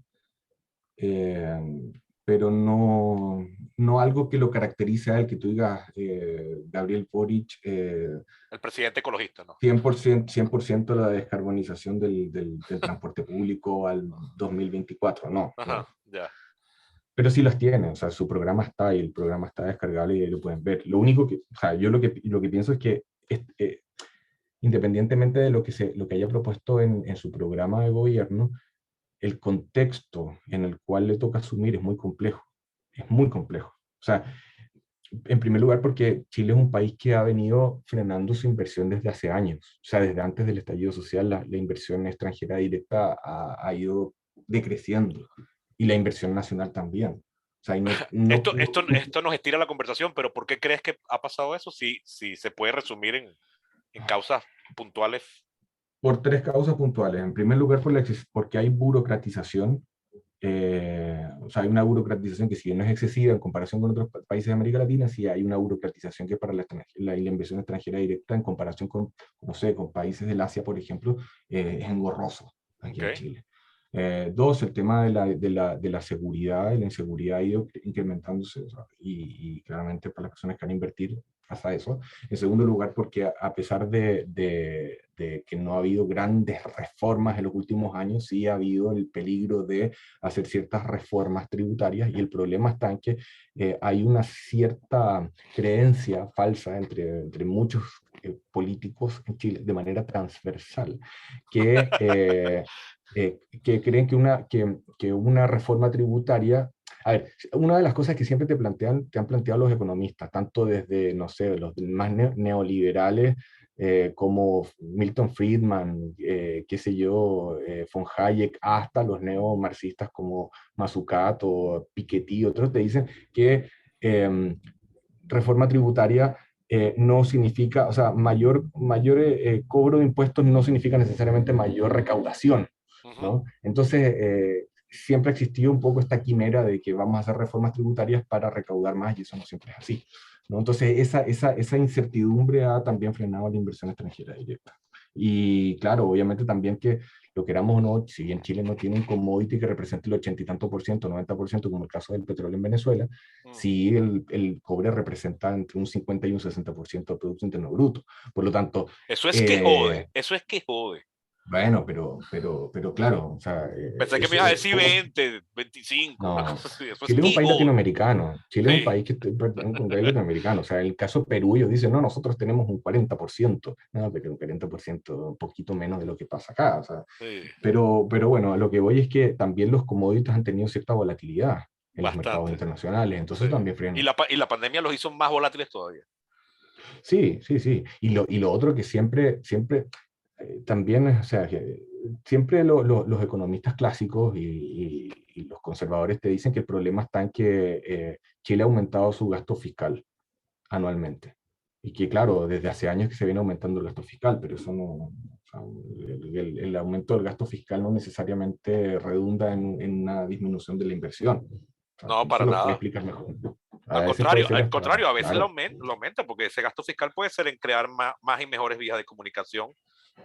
eh, pero no algo que lo caracterice a él, que tú digas, Gabriel Boric, El presidente ecologista, ¿no? 100% la descarbonización del transporte público al 2024, no, Ajá, no. ya. Pero sí los tiene, o sea, su programa está y el programa está descargable y ahí lo pueden ver. Lo único que, o sea, yo lo que pienso es que independientemente de lo que haya propuesto en su programa de gobierno, el contexto en el cual le toca asumir es muy complejo, es muy complejo. O sea, en primer lugar porque Chile es un país que ha venido frenando su inversión desde hace años. O sea, desde antes del estallido social, la inversión extranjera directa ha ido decreciendo y la inversión nacional también. O sea, y Esto nos estira la conversación, pero ¿por qué crees que ha pasado eso? Si se puede resumir en causas puntuales. por tres causas puntuales. En primer lugar, porque hay burocratización. O sea, hay una burocratización que si bien no es excesiva en comparación con otros países de América Latina, sí hay una burocratización que para la inversión extranjera directa en comparación con, no sé, con países del Asia, por ejemplo, es engorroso aquí en Okay. Chile. Dos, el tema de la seguridad, de la inseguridad ha ido incrementándose, o sea, y claramente para las personas que van a invertir pasa eso. En segundo lugar, porque a pesar de que no ha habido grandes reformas en los últimos años, sí ha habido el peligro de hacer ciertas reformas tributarias y el problema está en que hay una cierta creencia falsa entre muchos políticos en Chile de manera transversal que creen que una reforma tributaria. A ver, una de las cosas que siempre te han planteado los economistas, tanto desde, no sé, los más neoliberales, como Milton Friedman, qué sé yo, von Hayek, hasta los neomarxistas como Mazzucato, Piketty, otros te dicen que reforma tributaria no significa, o sea, mayor cobro de impuestos no significa necesariamente mayor recaudación, Ujú. ¿no? Entonces, siempre ha existido un poco esta quimera de que vamos a hacer reformas tributarias para recaudar más y eso no siempre es así, ¿no? Entonces, esa incertidumbre ha también frenado la inversión extranjera directa. Y claro, obviamente también que lo queramos o no, si bien Chile no tiene un commodity que represente el 80 y tanto por ciento, 90%, como el caso del petróleo en Venezuela, Mm. sí el cobre representa entre un 50 y un 60% del Producto Interno Bruto. Por lo tanto, Eso es que jode, eh, eso es que jode. bueno, pero claro, o sea, Pensé que me es, ibas a es decir como, 20, 25, una no, cosa así. Eso es Chile es un que país jode. latinoamericano, Chile es un Sí, país un país latinoamericano, o sea, en el caso de Perú ellos dicen, no, nosotros tenemos un 40%, no, pero un 40%, un poquito menos de lo que pasa acá, o sea, sí, pero bueno, a lo que voy es que también los commodities han tenido cierta volatilidad en los mercados bastante. internacionales, Sí. entonces también Y frena. la pandemia los hizo más volátiles todavía. Sí, sí, sí. Y lo otro que siempre también es, o sea, que siempre los economistas clásicos y los conservadores te dicen que el problema está en que Chile ha aumentado su gasto fiscal anualmente. Y que, claro, desde hace años que se viene aumentando el gasto fiscal, pero eso no, o sea, el aumento del gasto fiscal no necesariamente redunda en una disminución de la inversión. O sea, No, eso para lo puede nada. explicar mejor. A veces puede ser Al hasta, contrario, a veces claro, lo aumenta porque ese gasto fiscal puede ser en crear más y mejores vías de comunicación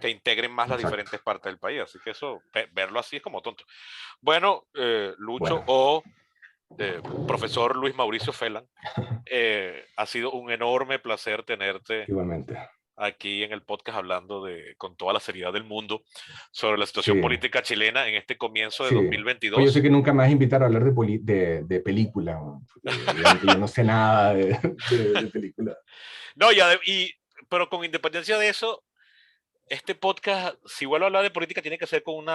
que integren más las exacto. diferentes partes del país. Así que eso, verlo así es como tonto. Bueno, Lucho Bueno, o profesor Luis Mauricio Felan, ha sido un enorme placer tenerte igualmente. aquí en el podcast hablando con toda la seriedad del mundo sobre la situación Sí, política chilena en este comienzo de sí. Pues yo sé 2022. que nunca me vas a invitar a hablar de película, ¿no? Porque obviamente yo no sé nada de película. No, pero con independencia de eso, este podcast, si vuelvo a hablar de política, tiene que ser con un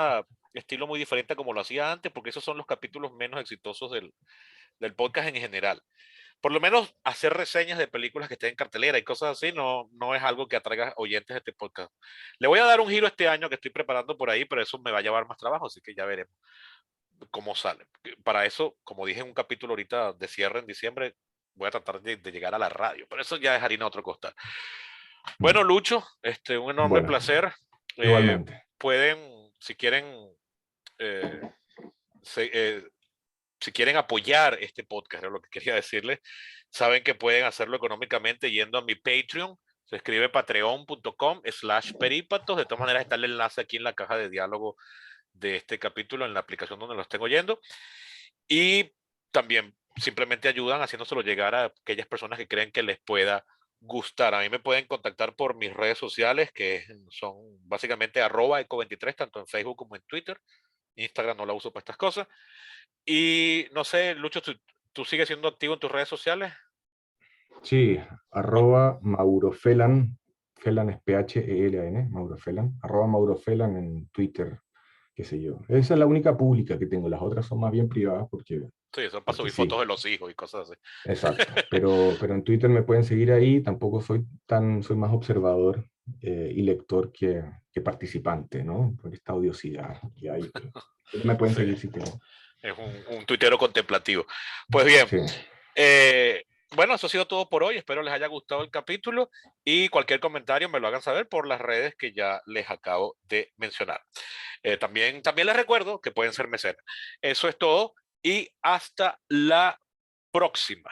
estilo muy diferente a como lo hacía antes, porque esos son los capítulos menos exitosos del podcast en general. Por lo menos hacer reseñas de películas que estén en cartelera y cosas así no es algo que atraiga oyentes de este podcast. Le voy a dar un giro este año que estoy preparando por ahí, pero eso me va a llevar más trabajo, así que ya veremos cómo sale. Para eso, como dije en un capítulo ahorita de cierre en diciembre, voy a tratar de llegar a la radio, pero eso ya es harina a otro costal. Bueno, Mm. Lucho, un enorme Bueno, placer. Eh, igualmente. pueden, si quieren, eh, se- eh, si quieren apoyar este podcast, era lo que quería decirles, saben que pueden hacerlo económicamente yendo a mi Patreon. Se escribe patreon.com/perípatos. De todas maneras está el enlace aquí en la caja de diálogo de este capítulo en la aplicación donde lo estén oyendo. Y también simplemente ayudan haciéndoselo llegar a aquellas personas que creen que les pueda gustar. A mí me pueden contactar por mis redes sociales, que son básicamente @eco23, tanto en Facebook como en Twitter. Instagram no la uso para estas cosas. Y no sé, Lucho, ¿tú sigues siendo activo en tus redes sociales? Sí, @Maurofelan, Felan es Phelan, Maurofelan, @Maurofelan en Twitter, qué sé yo. Esa es la única pública que tengo, las otras son más bien privadas Sí, eso es para porque subir fotos sí, de los hijos y cosas así. exacto. Pero en Twitter me pueden seguir ahí, tampoco soy más observador y lector que participante, ¿no? Por esta odiosidad que hay, pero me pueden Sí, seguir si quieren. es un tuitero contemplativo. Pues bien, Sí. bueno, eso ha sido todo por hoy. Espero les haya gustado el capítulo y cualquier comentario me lo hagan saber por las redes que ya les acabo de mencionar. También les recuerdo que pueden ser mecenas. Eso es todo y hasta la próxima.